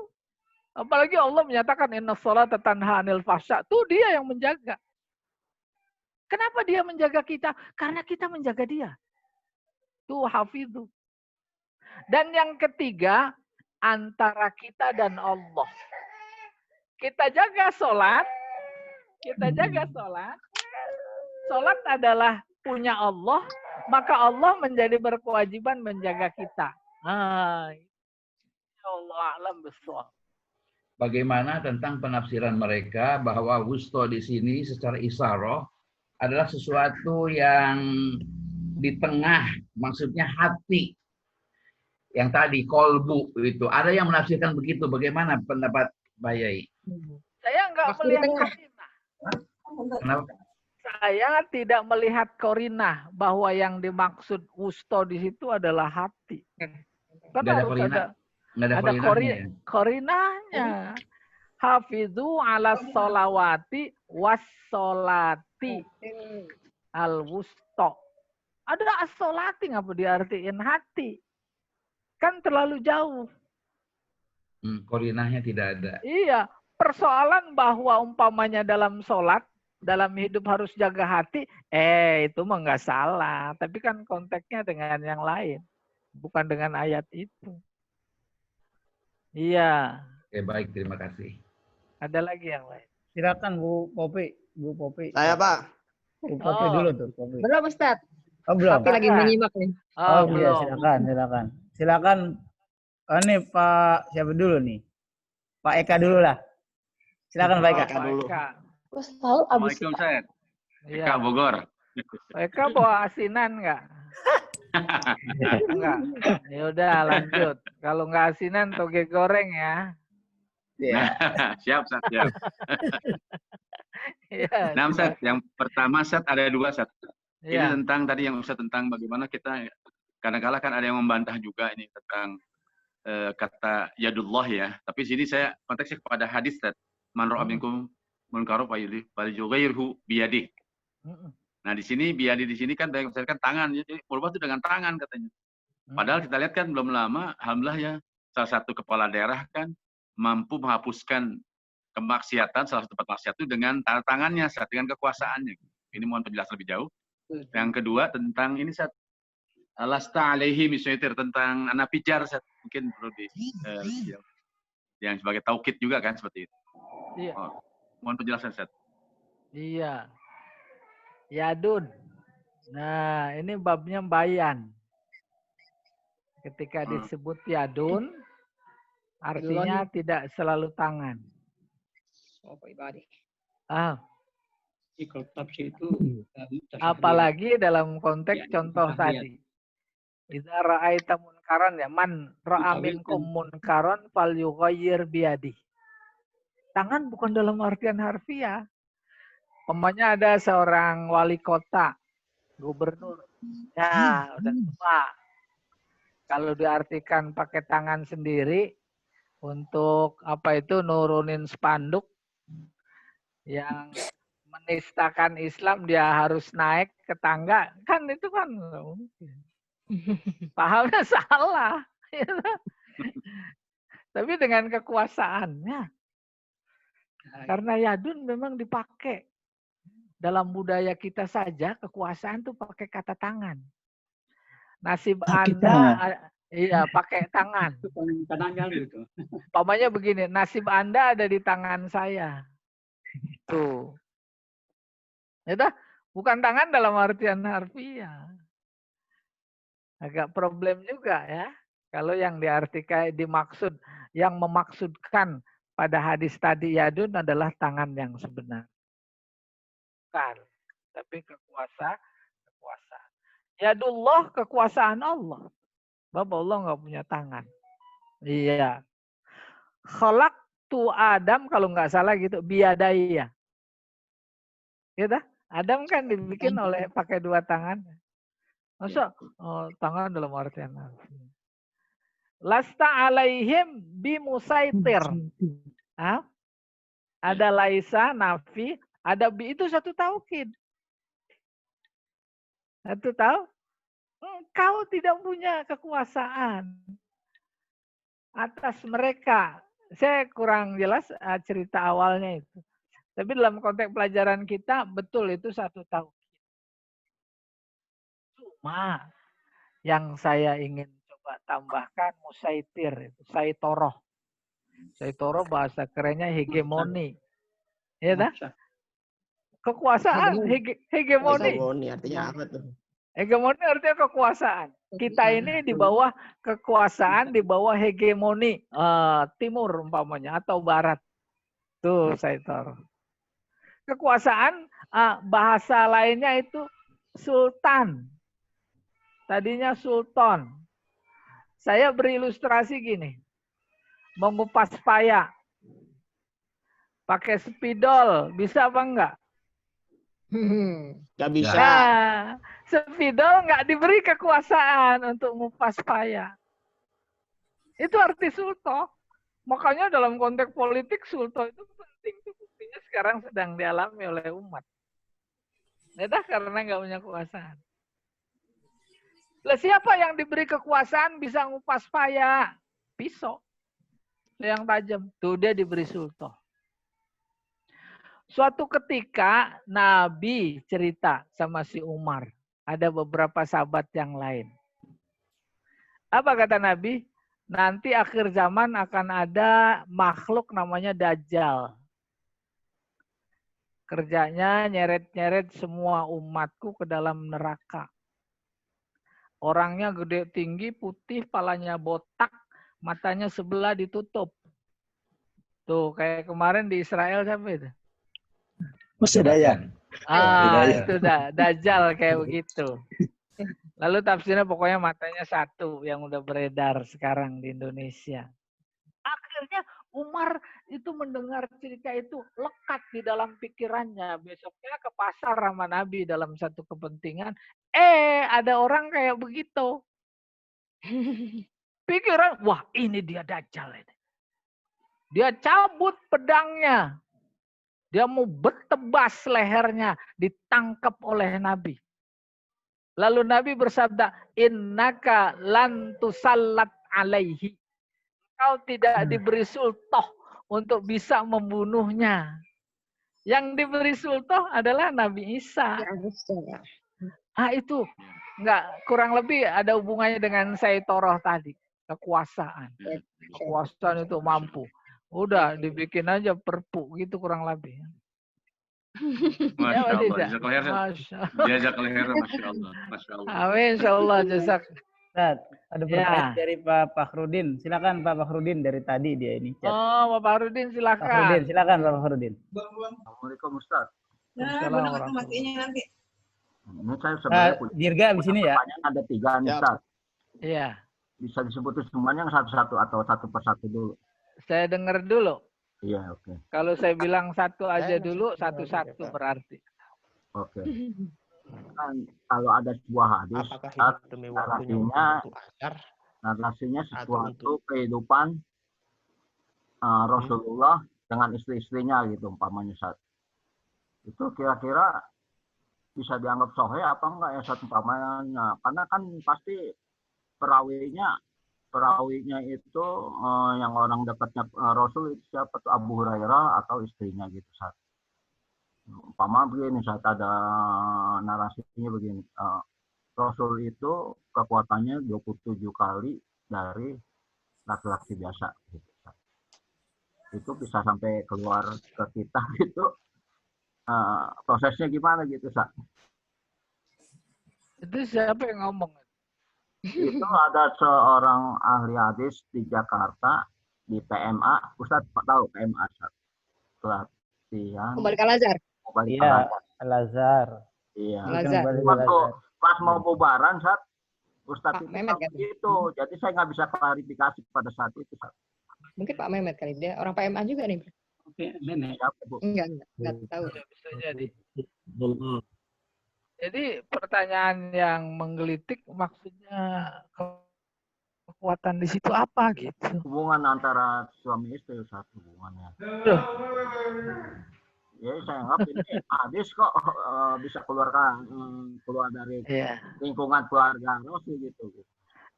Apalagi Allah menyatakan inna sholata tanha 'anil fahsya. Tuh dia yang menjaga. Kenapa dia menjaga kita? Karena kita menjaga dia. Tuh hafidhu. Dan yang ketiga, antara kita dan Allah. Kita jaga sholat. Sholat adalah punya Allah, maka Allah menjadi berkewajiban menjaga kita. Allah alam besar. Bagaimana tentang penafsiran mereka bahwa wusto di sini secara isyarah adalah sesuatu yang di tengah, maksudnya hati. Yang tadi kolbu itu. Ada yang menafsirkan begitu. Bagaimana pendapat Mbak Yai? Saya enggak melihat korinah. Kenapa? Saya tidak melihat korinah bahwa yang dimaksud wusto di situ adalah hati. Karena harus ada korinahnya. Hafidhu ala sholawati was sholati al wusto. Ada as-sholati ngapa diartiin hati? Kan terlalu jauh. Korinahnya tidak ada. Iya, persoalan bahwa umpamanya dalam sholat, dalam hidup harus jaga hati, itu mah nggak salah. Tapi kan konteksnya dengan yang lain, bukan dengan ayat itu. Iya. Oke, baik, terima kasih. Ada lagi yang lain? Silakan Bu Popi. Bu Popi. Saya Pak. Bu Popi dulu tuh. Popi. Belum Ustaz. Oh belum. Tapi lagi menyimak nih. Oh iya, silakan. Ini Pak siapa dulu nih? Pak Eka dulu lah. Silakan Pak Eka. dulu. Assalamualaikum Ustaz. Eka Bogor. Eka bawa asinan nggak? Enggak. Ya udah lanjut. Kalau nggak asinan toge goreng ya. Siap, Sat, siap. Iya. Nah, Sat, yang pertama Sat ada 2 Sat. Ini Iya. tentang tadi yang Ustaz tentang bagaimana kita kadang-kala kan ada yang membantah juga ini tentang kata yadullah ya. Tapi sini saya konteksnya kepada hadis Sat. Man ra'a minkum munkaran falyughayyirhu biyadihi. Nah, di sini biadi di sini kan misalkan tangan, jadi merubah itu dengan tangan katanya. Padahal kita lihat kan belum lama, alhamdulillah ya, salah satu kepala daerah kan mampu menghapuskan kemaksiatan, salah satu tempat maksiat itu dengan tanda tangannya, dengan kekuasaannya. Ini mohon penjelasan lebih jauh. Yang kedua tentang ini Sat, lasta alaihi misaitir, tentang anak pijar Sat. Mungkin perlu yang sebagai taukid juga kan seperti itu. Iya. Oh, mohon penjelasan Sat. Iya. Yadun. Nah, ini babnya bayan. Ketika disebut yadun, artinya tidak selalu tangan. Kalau tafsir itu Apalagi dalam konteks contoh tadi. Idza ra'aita munkaran ya, man ra'a minkum munkaran falyughayyir biyadihi. Tangan bukan dalam artian harfiah. Umpamanya ada seorang wali kota, gubernur, ya udah tua. Kalau diartikan pakai tangan sendiri untuk apa itu nurunin spanduk yang menistakan Islam, dia harus naik ke tangga, kan itu kan pahamnya salah. Tapi dengan kekuasaannya, karena yadun memang dipakai. Dalam budaya kita saja kekuasaan tuh pakai kata tangan. Nasib Anda, iya pakai tangan. gitu. Umpamanya begini, nasib Anda ada di tangan saya. Tuh. Itu bukan tangan dalam artian harfiah. Agak problem juga ya. Kalau yang diartikan yang memaksudkan pada hadis tadi yadun adalah tangan yang sebenar. Bukan, tapi kekuasaan. Yadullah, kekuasaan Allah. Bapak Allah nggak punya tangan. Iya. Khalaqtu Adam, kalau nggak salah gitu, biyadaya. Gitu? Adam kan dibikin oleh pakai 2 tangan. Masa tangan dalam artian harfiah. Lasta alaihim bimusaitir. Ada laisa, nafi, ada bi, itu satu taukid. Satu tahu? Engkau tidak punya kekuasaan atas mereka. Saya kurang jelas cerita awalnya itu. Tapi dalam konteks pelajaran kita, betul itu satu taukid. Cuma yang saya ingin coba tambahkan musaitir, itu saitoroh. Saitoroh bahasa kerennya hegemoni. Ya dah? Kekuasaan, hegemoni. Hegemoni artinya apa tuh? Hegemoni artinya kekuasaan. Kita ini di bawah kekuasaan, di bawah hegemoni timur umpamanya atau barat. Tuh Saitor. Kekuasaan bahasa lainnya itu sultan. Tadinya sultan. Saya berilustrasi gini. Mengupas paya. Pakai spidol, bisa apa enggak? Gak bisa. Nah, spidol nggak diberi kekuasaan untuk ngupas paya. Itu arti sulto. Makanya dalam konteks politik sulto itu penting. Itu buktinya sekarang sedang dialami oleh umat. Itu karena nggak punya kekuasaan. Lah siapa yang diberi kekuasaan bisa ngupas paya? Pisau. Yang tajam. Tuh dia diberi sulto. Suatu ketika Nabi cerita sama si Umar. Ada beberapa sahabat yang lain. Apa kata Nabi? Nanti akhir zaman akan ada makhluk namanya Dajjal. Kerjanya nyeret-nyeret semua umatku ke dalam neraka. Orangnya gede tinggi, putih, palanya botak, matanya sebelah ditutup. Tuh kayak kemarin di Israel siapa itu? Masih Dayan. Itu Dajjal kayak begitu. Lalu tafsirnya pokoknya matanya satu yang udah beredar sekarang di Indonesia. Akhirnya Umar itu mendengar cerita itu lekat di dalam pikirannya. Besoknya ke pasar sama Nabi dalam satu kepentingan. Ada orang kayak begitu. Pikiran, wah ini dia Dajjal ini. Dia cabut pedangnya. Dia mau bertebas lehernya. Ditangkap oleh Nabi. Lalu Nabi bersabda, innaka lan tusallat alaihi. Kau tidak diberi sultoh untuk bisa membunuhnya. Yang diberi sultoh adalah Nabi Isa. Itu enggak, kurang lebih ada hubungannya dengan Sayyidoroh tadi. Kekuasaan. Kekuasaan itu mampu. Udah dibikin aja perpu gitu kurang lebih. Masya Allah, jazak leher. Jazak leher, Masya Allah. Masya Allah. Amin, Insya Allah, jazak. Ustaz, ada pertanyaan dari Pak Fakhrudin. Silakan Pak Fakhrudin, dari tadi dia ini. Pak Fakhrudin silakan. Pak Fakhrudin, silakan Pak Fakhrudin. Assalamualaikum Ustaz. Nanti. Ini saya sebenarnya Dirga di sini ya. Pertanyaan ada 3 nih Ustaz. Iya. Bisa disebutin semuanya satu-satu atau satu persatu dulu? Saya dengar dulu. Iya, oke. Kalau saya bilang satu aja dulu, satu-satu berarti. Oke. Kan kalau ada sebuah hadis, narasinya sesuatu kehidupan Rasulullah dengan istri-istrinya gitu umpamanya saat itu kira-kira bisa dianggap sahih apa enggak ya satu umpamanya, karena kan pasti perawinya itu yang orang dekatnya Rasul itu siapa tuh, Abu Hurairah atau istrinya gitu saat umpama begini, saat ada narasinya begini, Rasul itu kekuatannya 27 kali dari laki-laki biasa gitu. Itu bisa sampai keluar ke kita gitu, prosesnya gimana gitu Sa? Itu siapa yang ngomong? Itu ada seorang ahli hadis di Jakarta di PMA. Ustadz tahu PMA? Pelatihan. Kembali ke Al-Azhar. Iya, Al-Azhar. Iya. Waktu pas mau bubaran saat Ustadz itu Mehmet kan? itu, jadi saya nggak bisa klarifikasi pada saat itu. Mungkin Pak Mehmet kali, dia orang PMA juga nih. Mehmet. Enggak tahu. Bisa jadi. Jadi pertanyaan yang menggelitik maksudnya kekuatan di situ apa gitu? Hubungan antara suami istri satu hubungannya. Ya saya anggap ini hadis kok bisa keluar dari lingkungan keluarga Rasul gitu.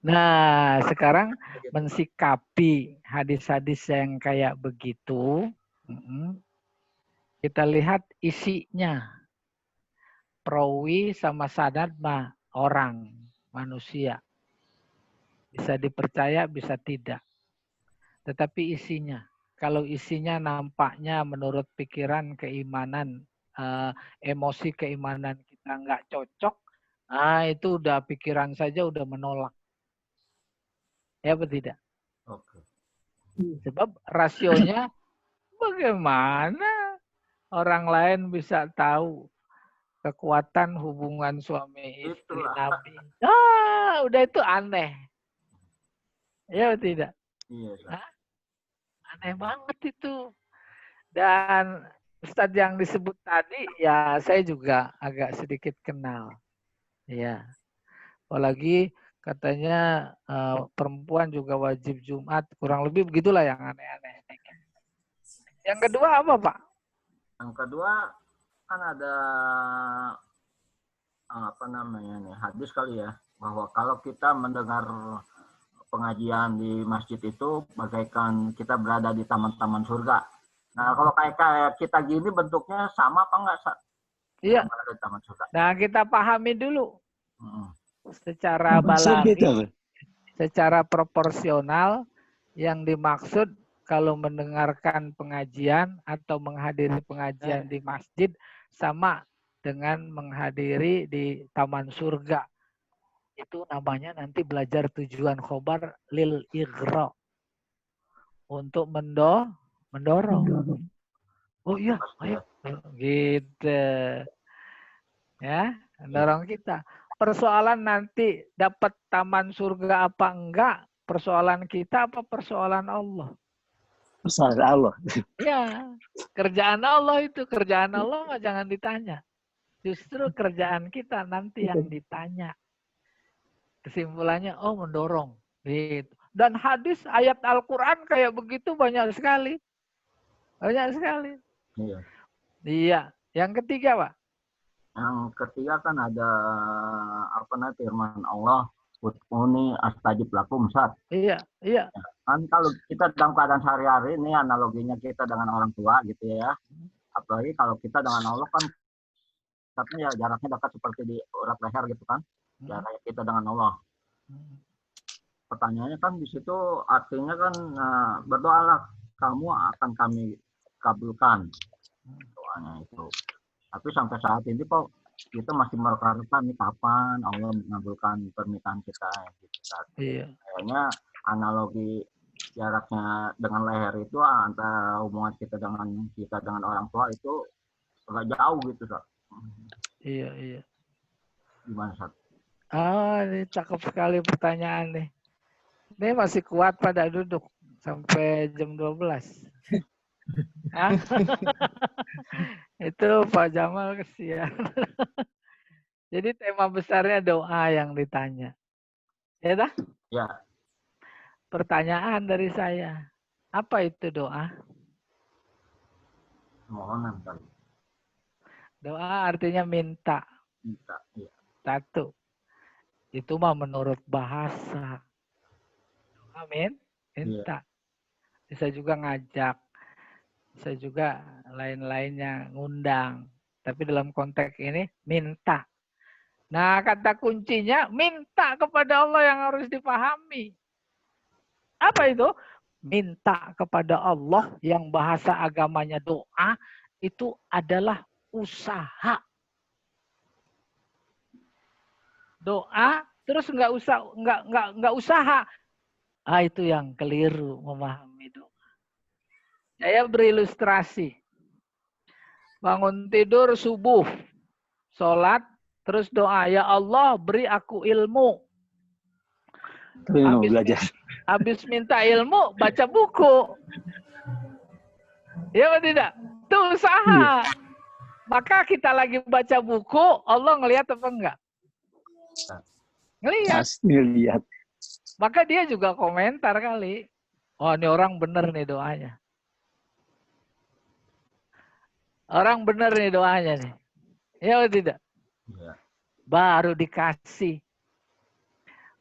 Nah, sekarang mensikapi hadis-hadis yang kayak begitu, kita lihat isinya. Perawi sama sanad mah orang, manusia. Bisa dipercaya, bisa tidak. Tetapi isinya. Kalau isinya nampaknya menurut pikiran, keimanan, emosi keimanan kita nggak cocok, itu udah pikiran saja udah menolak. Ya apa tidak? Oke. Sebab rasionya bagaimana orang lain bisa tahu kekuatan hubungan suami istri Nabi. Udah itu aneh. Ya atau tidak? Iya. Aneh banget itu. Dan Ustadz yang disebut tadi, ya saya juga agak sedikit kenal. Ya. Apalagi katanya perempuan juga wajib Jumat. Kurang lebih begitulah yang aneh-aneh. Yang kedua apa, Pak? Yang kedua kan ada apa namanya nih, hadis kali ya, bahwa kalau kita mendengar pengajian di masjid itu bagaikan kita berada di taman-taman surga. Nah, kalau kayak kita gini bentuknya sama apa enggak? Iya. Di taman surga. Nah, kita pahami dulu. Secara balaghi, secara proporsional, yang dimaksud kalau mendengarkan pengajian atau menghadiri pengajian di masjid sama dengan menghadiri di taman surga. Itu namanya nanti belajar tujuan khobar lil ighra. Untuk mendorong. Oh iya, ayo. Gitu. Ya, mendorong kita. persoalan nanti dapat taman surga apa enggak, persoalan kita apa persoalan Allah? Persoalan Allah. Ya, kerjaan Allah itu, kerjaan Allah mah jangan ditanya. Justru kerjaan kita nanti yang ditanya. Kesimpulannya, oh mendorong. Gitu. Dan hadis ayat Al-Quran kayak begitu banyak sekali. Banyak sekali. Iya. Iya. Yang ketiga, Pak? Yang ketiga kan ada apa namanya firman Allah, "Ud'uni astajib lakum," Ustaz. Iya, iya. Kan kalau kita dalam keadaan sehari-hari ini analoginya kita dengan orang tua gitu ya. Apalagi kalau kita dengan Allah kan katanya ya jaraknya dekat seperti di urat leher gitu kan. Jarak kita dengan Allah. Pertanyaannya kan di situ artinya kan berdoalah kamu akan kami kabulkan doanya itu. Tapi sampai saat ini kok kita masih mereka-reka nih kapan Allah mengabulkan permintaan kita gitu. Iya. Kayaknya analogi jaraknya dengan leher itu antara hubungan kita dengan orang tua itu agak jauh gitu, Ustaz. Iya, iya. Gimana, Ustaz? Ah, ini cakep sekali pertanyaan nih. Ini masih kuat pada duduk sampai jam 12. Hah? Itu Pak Jamal kesian. Jadi tema besarnya doa yang ditanya. Ya dah? Ya. Pertanyaan dari saya. Apa itu doa? Mohonan kali. Doa artinya minta. Minta, iya. Satu. Itu mah menurut bahasa. Amin. Minta. Bisa juga ngajak. Bisa juga lain-lainnya ngundang. Tapi dalam konteks ini minta. Nah, kata kuncinya minta kepada Allah yang harus dipahami. Apa itu? Minta kepada Allah yang bahasa agamanya doa itu adalah usaha. Doa terus nggak usaha. Ah, itu yang keliru memahami doa. Saya berilustrasi. Bangun tidur subuh, sholat, terus doa, ya Allah beri aku ilmu. Habis minta ilmu, baca buku. Ya atau tidak? Itu usaha. Maka kita lagi baca buku, Allah ngelihat apa enggak? Ngelihat. Maka dia juga komentar kali. Oh, ini orang bener nih doanya. Orang bener nih doanya nih. Ya atau tidak? Ya. Baru dikasih.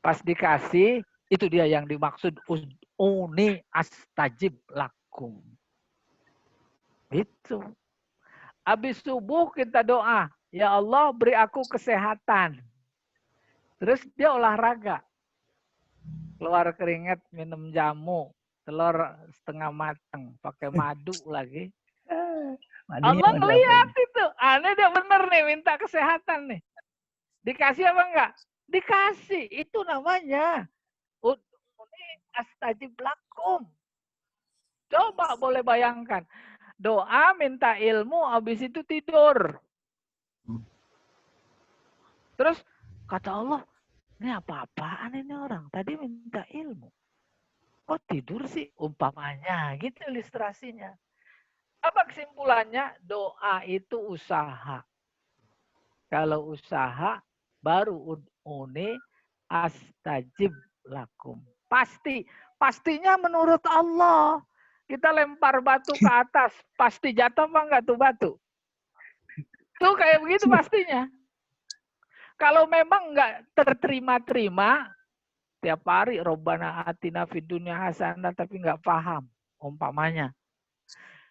Pas dikasih, itu dia yang dimaksud uni astajib lakum. Itu. Habis subuh kita doa, ya Allah beri aku kesehatan. Terus dia olahraga. Keluar keringat, minum jamu, telur setengah mateng, pakai madu lagi. Allah ngelihat itu. Aneh dia bener nih minta kesehatan nih. Dikasih apa enggak? Dikasih. Itu namanya uni astajib lakum. Coba boleh bayangkan. Doa minta ilmu, habis itu tidur. Terus kata Allah, ini apa-apaan ini orang? Tadi minta ilmu. Kok tidur sih? Umpamanya gitu ilustrasinya. Apa kesimpulannya? Doa itu usaha. Kalau usaha, baru uni astajib lakum. Pasti. Pastinya menurut Allah. Kita lempar batu ke atas. Pasti jatuh apa enggak tuh batu? Tuh kayak begitu pastinya. Kalau memang enggak terterima-terima, tiap hari Robbana atina fid dunya hasanah tapi enggak paham umpamanya.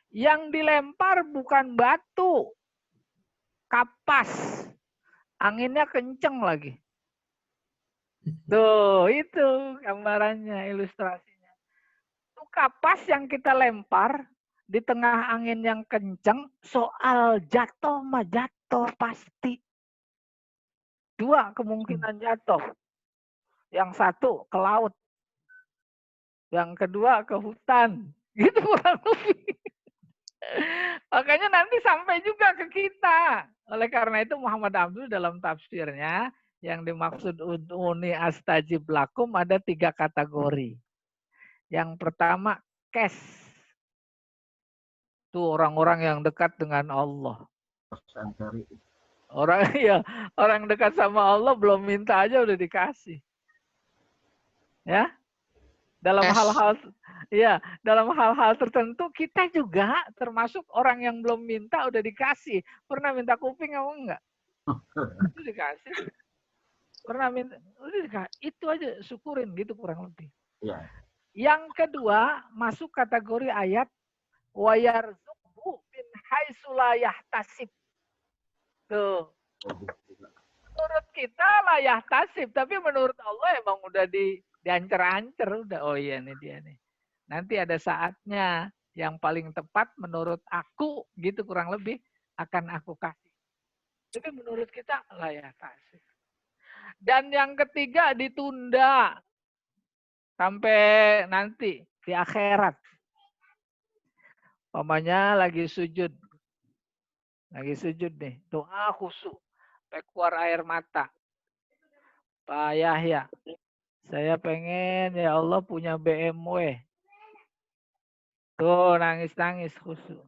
Yang dilempar bukan batu, kapas. Anginnya kenceng lagi. Tuh, itu gambarannya, ilustrasinya. Itu kapas yang kita lempar di tengah angin yang kenceng, soal jatuh mah jatuh pasti. Dua kemungkinan jatuh. Yang satu ke laut. Yang kedua ke hutan. Gitu kurang lebih. Makanya nanti sampai juga ke kita. Oleh karena itu Muhammad Abdul dalam tafsirnya, Yang dimaksud ud'uni astajib lakum ada 3 kategori. Yang pertama, cash. Itu orang-orang yang dekat dengan Allah. Orang dekat sama Allah belum minta aja udah dikasih. Ya. Dalam hal-hal tertentu kita juga termasuk orang yang belum minta udah dikasih. Pernah minta kuping apa enggak? Itu dikasih. Pernah minta, udah dikasih. Itu aja syukurin gitu kurang lebih. Ya. Yang kedua, masuk kategori ayat wa yarzuqhu min haitsu la yahtasib. Tuh. Menurut kita lah yahtasib, tapi menurut Allah emang udah diancer-ancer udah. Oh iya nih dia nih. Nanti ada saatnya yang paling tepat menurut aku gitu kurang lebih akan aku kasih. Tapi menurut kita lah yahtasib. Dan yang ketiga ditunda sampai nanti di akhirat. Pamannya lagi sujud nih, doa khusyuk, sampai keluar air mata. Pak Yahya, saya pengen ya Allah punya BMW. Tuh nangis-nangis khusyuk.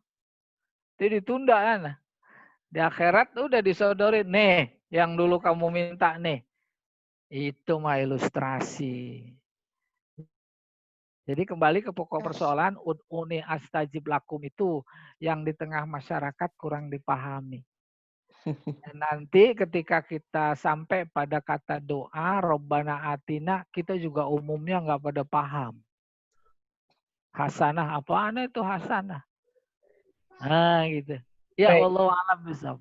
Itu ditunda kan? Di akhirat udah disodorin nih, yang dulu kamu minta nih. Itu mah ilustrasi. Jadi kembali ke pokok persoalan, ud'uni astajib lakum itu yang di tengah masyarakat kurang dipahami. Dan nanti ketika kita sampai pada kata doa, Robbana atina, kita juga umumnya nggak pada paham. Hasanah, apaan itu hasanah? Nah gitu. Ya Allah alam bisa.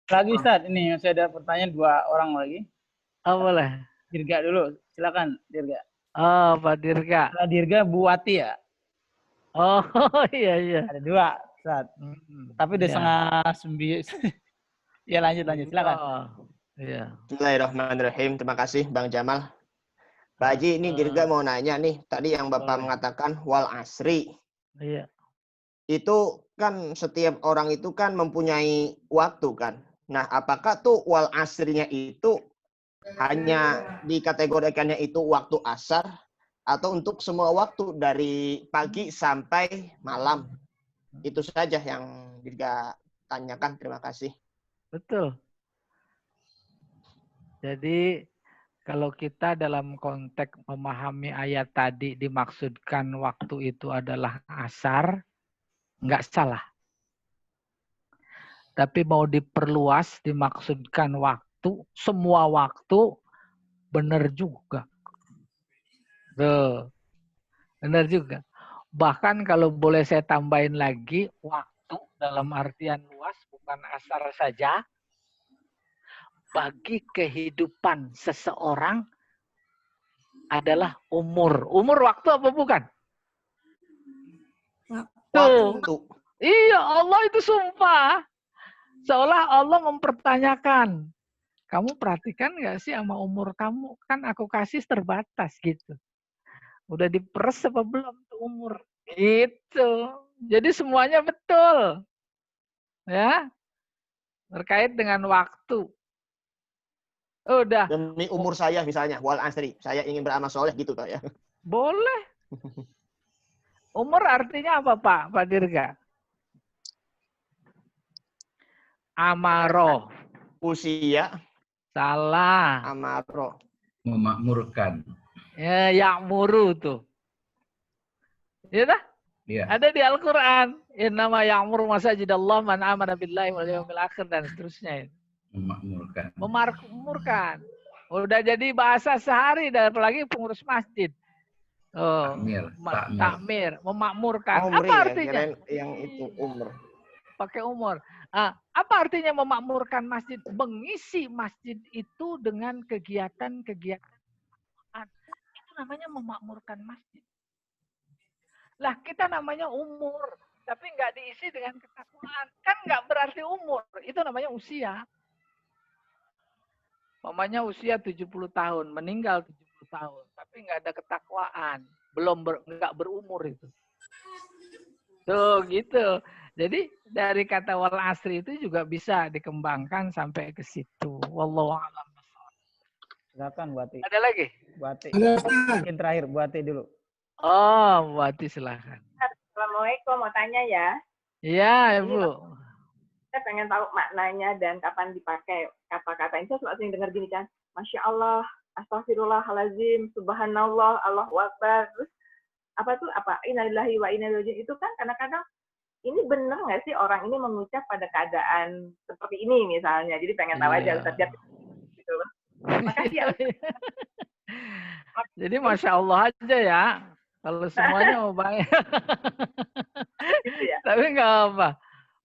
Lagi Ustaz, ini saya ada pertanyaan 2 orang lagi. Oh boleh. Dirga dulu, silakan Dirga. Oh, Pak Dirga. Pak Dirga Buati ya? Oh, iya. Ada 2, Ustaz. Tapi udah setengah 9. Ya lanjut, silakan. Oh, iya. Bismillahirrahmanirrahim. Terima kasih Bang Jamal. Pak Haji, ini Dirga mau nanya nih. Tadi yang Bapak mengatakan wal asri. Iya. Itu kan setiap orang itu kan mempunyai waktu kan. Nah, apakah tuh wal asrinya itu hanya dikategorikannya itu waktu asar atau untuk semua waktu dari pagi sampai malam? Itu saja yang Dirga tanyakan. Terima kasih. Betul. Jadi kalau kita dalam konteks memahami ayat tadi dimaksudkan waktu itu adalah asar, nggak salah. Tapi mau diperluas dimaksudkan waktu, semua waktu, benar juga. Tuh, benar juga. Bahkan kalau boleh saya tambahin lagi, waktu dalam artian luas bukan asar saja. Bagi kehidupan seseorang adalah umur. Umur waktu apa bukan? Waktu. Iya, Allah itu sumpah. Seolah Allah mempertanyakan. Kamu perhatikan nggak sih sama umur kamu? Kan aku kasih terbatas gitu. Udah diperes apa belum tuh umur? Gitu. Jadi semuanya betul. Ya. Terkait dengan waktu. Udah. Demi umur saya misalnya, wal asri. Saya ingin beramal soleh gitu Pak ya. Boleh. Umur artinya apa Pak Dirga? Amaroh. Usia. Salah. Amaroh. Memakmurkan. Ya, ya'muru tuh. Ya dah? Iya. Ada di Al-Quran. Innama ya'muru masajidallah man amana billahi wal yawmil akhir dan seterusnya. Memakmurkan. Memakmurkan. Udah jadi bahasa sehari dan apalagi pengurus masjid. Oh, takmir, memakmurkan. Apa artinya? Yang itu umur. Pakai umur. Apa artinya memakmurkan masjid? Mengisi masjid itu dengan kegiatan-kegiatan. Itu namanya memakmurkan masjid. Lah kita namanya umur, tapi nggak diisi dengan ketakwaan. Kan nggak berarti umur, itu namanya usia. Mamanya usia 70 tahun, meninggal 70 tahun, tapi nggak ada ketakwaan, nggak berumur itu. Tuh gitu. Jadi dari kata wal asri itu juga bisa dikembangkan sampai ke situ. Wallahu a'lam. Silakan Bu Ati. Ada lagi? Bu Ati. Ada, Ustaz. Mungkin terakhir Bu Ati dulu. Oh, Bu Ati silakan. Assalamualaikum, mau tanya ya. Iya, Ibu. Saya pengen tahu maknanya dan kapan dipakai kata-kata ini. Saya selalu sering dengar gini kan, Masya Allah, Astagfirullahaladzim, Subhanallah, Allahu Akbar. Terus apa tuh, innalillahi wa inna ilaihi raji'un itu kan kadang-kadang ini benar nggak sih orang ini mengucap pada keadaan seperti ini misalnya. Jadi pengen tahu aja Ustaz gitu loh. Makasih ya. Jadi Masya Allah aja ya. Kalau semuanya mau baik. Gitu ya. Tapi nggak apa.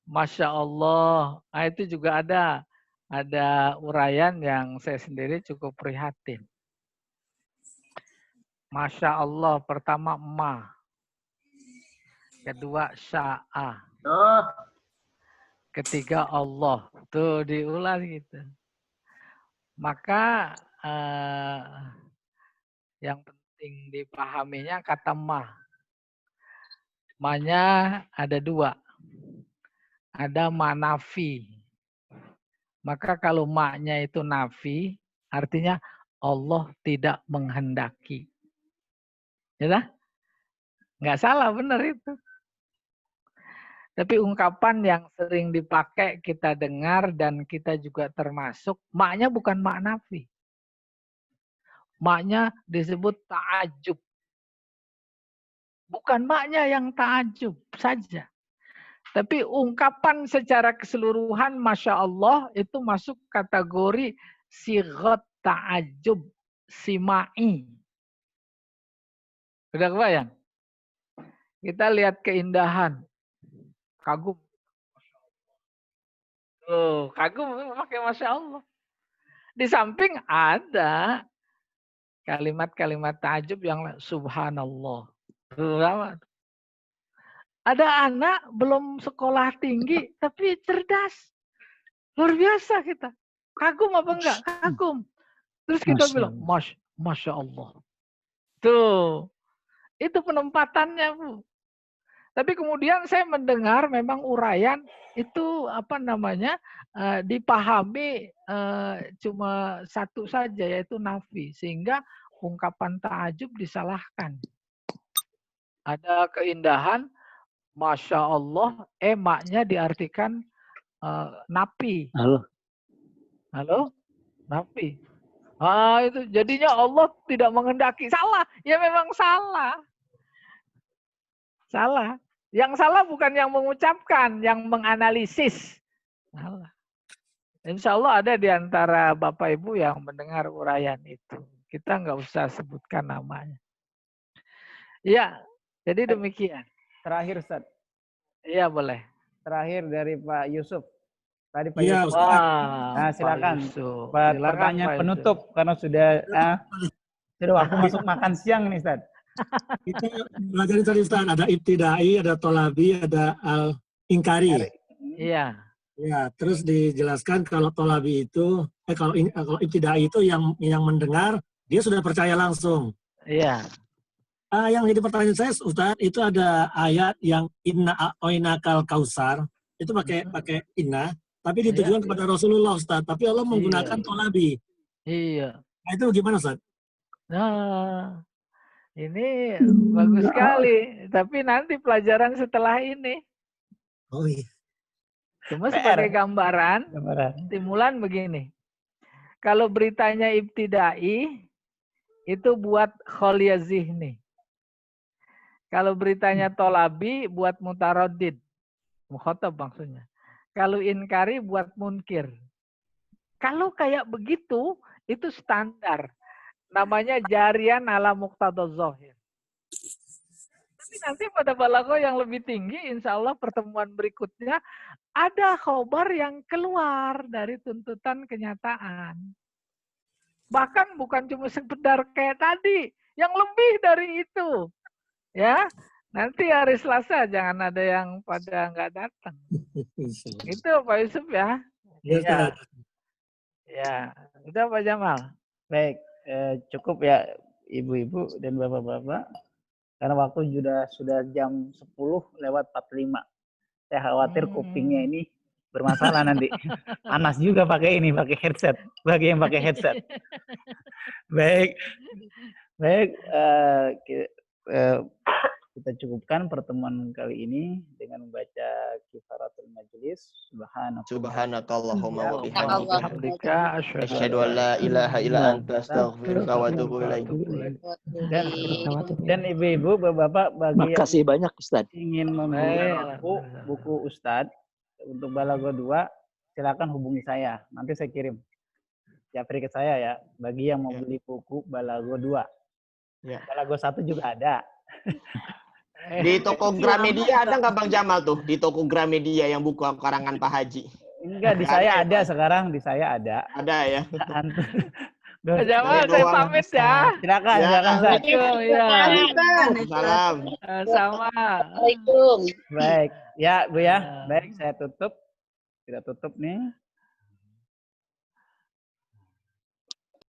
Masya Allah. Nah, itu juga ada uraian yang saya sendiri cukup prihatin. Masya Allah, pertama ma. Kedua sya'a. Ketiga Allah. Tuh diulang gitu. Maka yang penting dipahaminya kata ma. Ma-nya ada dua. Ada ma nafi. Maka kalau ma-nya itu nafi, artinya Allah tidak menghendaki. Ya, nggak salah, benar itu. Tapi ungkapan yang sering dipakai kita dengar dan kita juga termasuk, maknya bukan mak nafi. Maknya disebut ta'ajub. Bukan maknya yang ta'ajub saja. Tapi ungkapan secara keseluruhan Masya Allah itu masuk kategori sighat ta'ajub simai. Udah kebayang? Kita lihat keindahan. Kagum. Oh, kagum pakai Masya Allah. Di samping ada kalimat-kalimat ta'ajub yang subhanallah. Ada anak belum sekolah tinggi tapi cerdas. Luar biasa kita. Kagum apa enggak? Kagum. Terus kita bilang, Masya Allah. Tuh. Itu penempatannya, Bu. Tapi kemudian saya mendengar memang uraian itu dipahami cuma satu saja yaitu nafi, sehingga ungkapan ta'ajub disalahkan. Ada keindahan, Masya Allah, maknya diartikan napi. Halo? Napi. Itu jadinya Allah tidak menghendaki. Salah. Ya memang salah. Salah. Yang salah bukan yang mengucapkan, yang menganalisis. Salah. Insya Allah ada di antara Bapak Ibu yang mendengar uraian itu. Kita nggak usah sebutkan namanya. Ya, jadi demikian. Terakhir, Ustaz. Iya, boleh. Terakhir dari Pak Yusuf. Tadi Pak Iya, Yusuf. Nah, silakan. Yusuf. Pertanyaan Pak penutup Yusuf. karena sudah waktu masuk makan siang nih, Ustaz. Kita belajar tadi, Ustaz. Ada ibtidai, ada tolabi, ada al-ingkari. Iya. Ya, terus dijelaskan kalau tolabi itu, kalau ibtidai itu yang mendengar, dia sudah percaya langsung. Iya. Yang jadi pertanyaan saya, Ustaz, itu ada ayat yang inna a'oinakal kausar, itu pakai inna, tapi ditujukan kepada Rasulullah, Ustaz. Tapi Allah menggunakan tolabi. Iya. Nah, itu gimana, Ustaz? Nah, ini bagus sekali. Tapi nanti pelajaran setelah ini. Oh iya. Cuma sebagai gambaran, stimulan begini. Kalau beritanya ibtidai, itu buat kholiyah zihni. Kalau beritanya tolabi, buat mutaradid. Mukhotab maksudnya. Kalau inkari, buat munkir. Kalau kayak begitu, itu standar. Namanya jarian ala muqtadaz zahir. Tapi nanti pada balaghah yang lebih tinggi, insya Allah pertemuan berikutnya, ada khobar yang keluar dari tuntutan kenyataan. Bahkan bukan cuma sekedar kayak tadi, yang lebih dari itu. Ya, nanti hari Selasa jangan ada yang pada nggak datang. Itu Pak Yusuf ya. Iya. Ya, udah Pak Jamal. Baik, cukup ya Ibu-ibu dan Bapak-bapak. Karena waktu sudah jam 10 lewat 45. Saya khawatir kupingnya ini bermasalah nanti. Panas juga pakai ini, pakai headset. Bagi yang pakai headset. Baik, baik. Kita cukupkan pertemuan kali ini dengan membaca kifaratul majelis. Subhanakallahumma wa bihamdika asyhadu an la ilaha illa anta astaghfiruka wa atubu ilaik. Dan ibu-ibu, bapak-bapak, bagi Makasih banyak Ustaz. ingin membeli buku Ustadz untuk Balago 2, silakan hubungi saya. Nanti saya kirim. Japri ke saya ya. Bagi yang mau beli buku Balago 2. Ya. Balago 1 juga ada. Di toko Gramedia ada nggak Bang Jamal tuh? Di toko Gramedia yang buku karangan Pak Haji. Enggak, di saya ada sekarang. Di saya ada. Ada ya? Pak Jamal, saya pamit ya. Silakan, silakan. Salam. Sama. Baik, ya Bu ya. Baik, saya tutup. Kita tutup nih.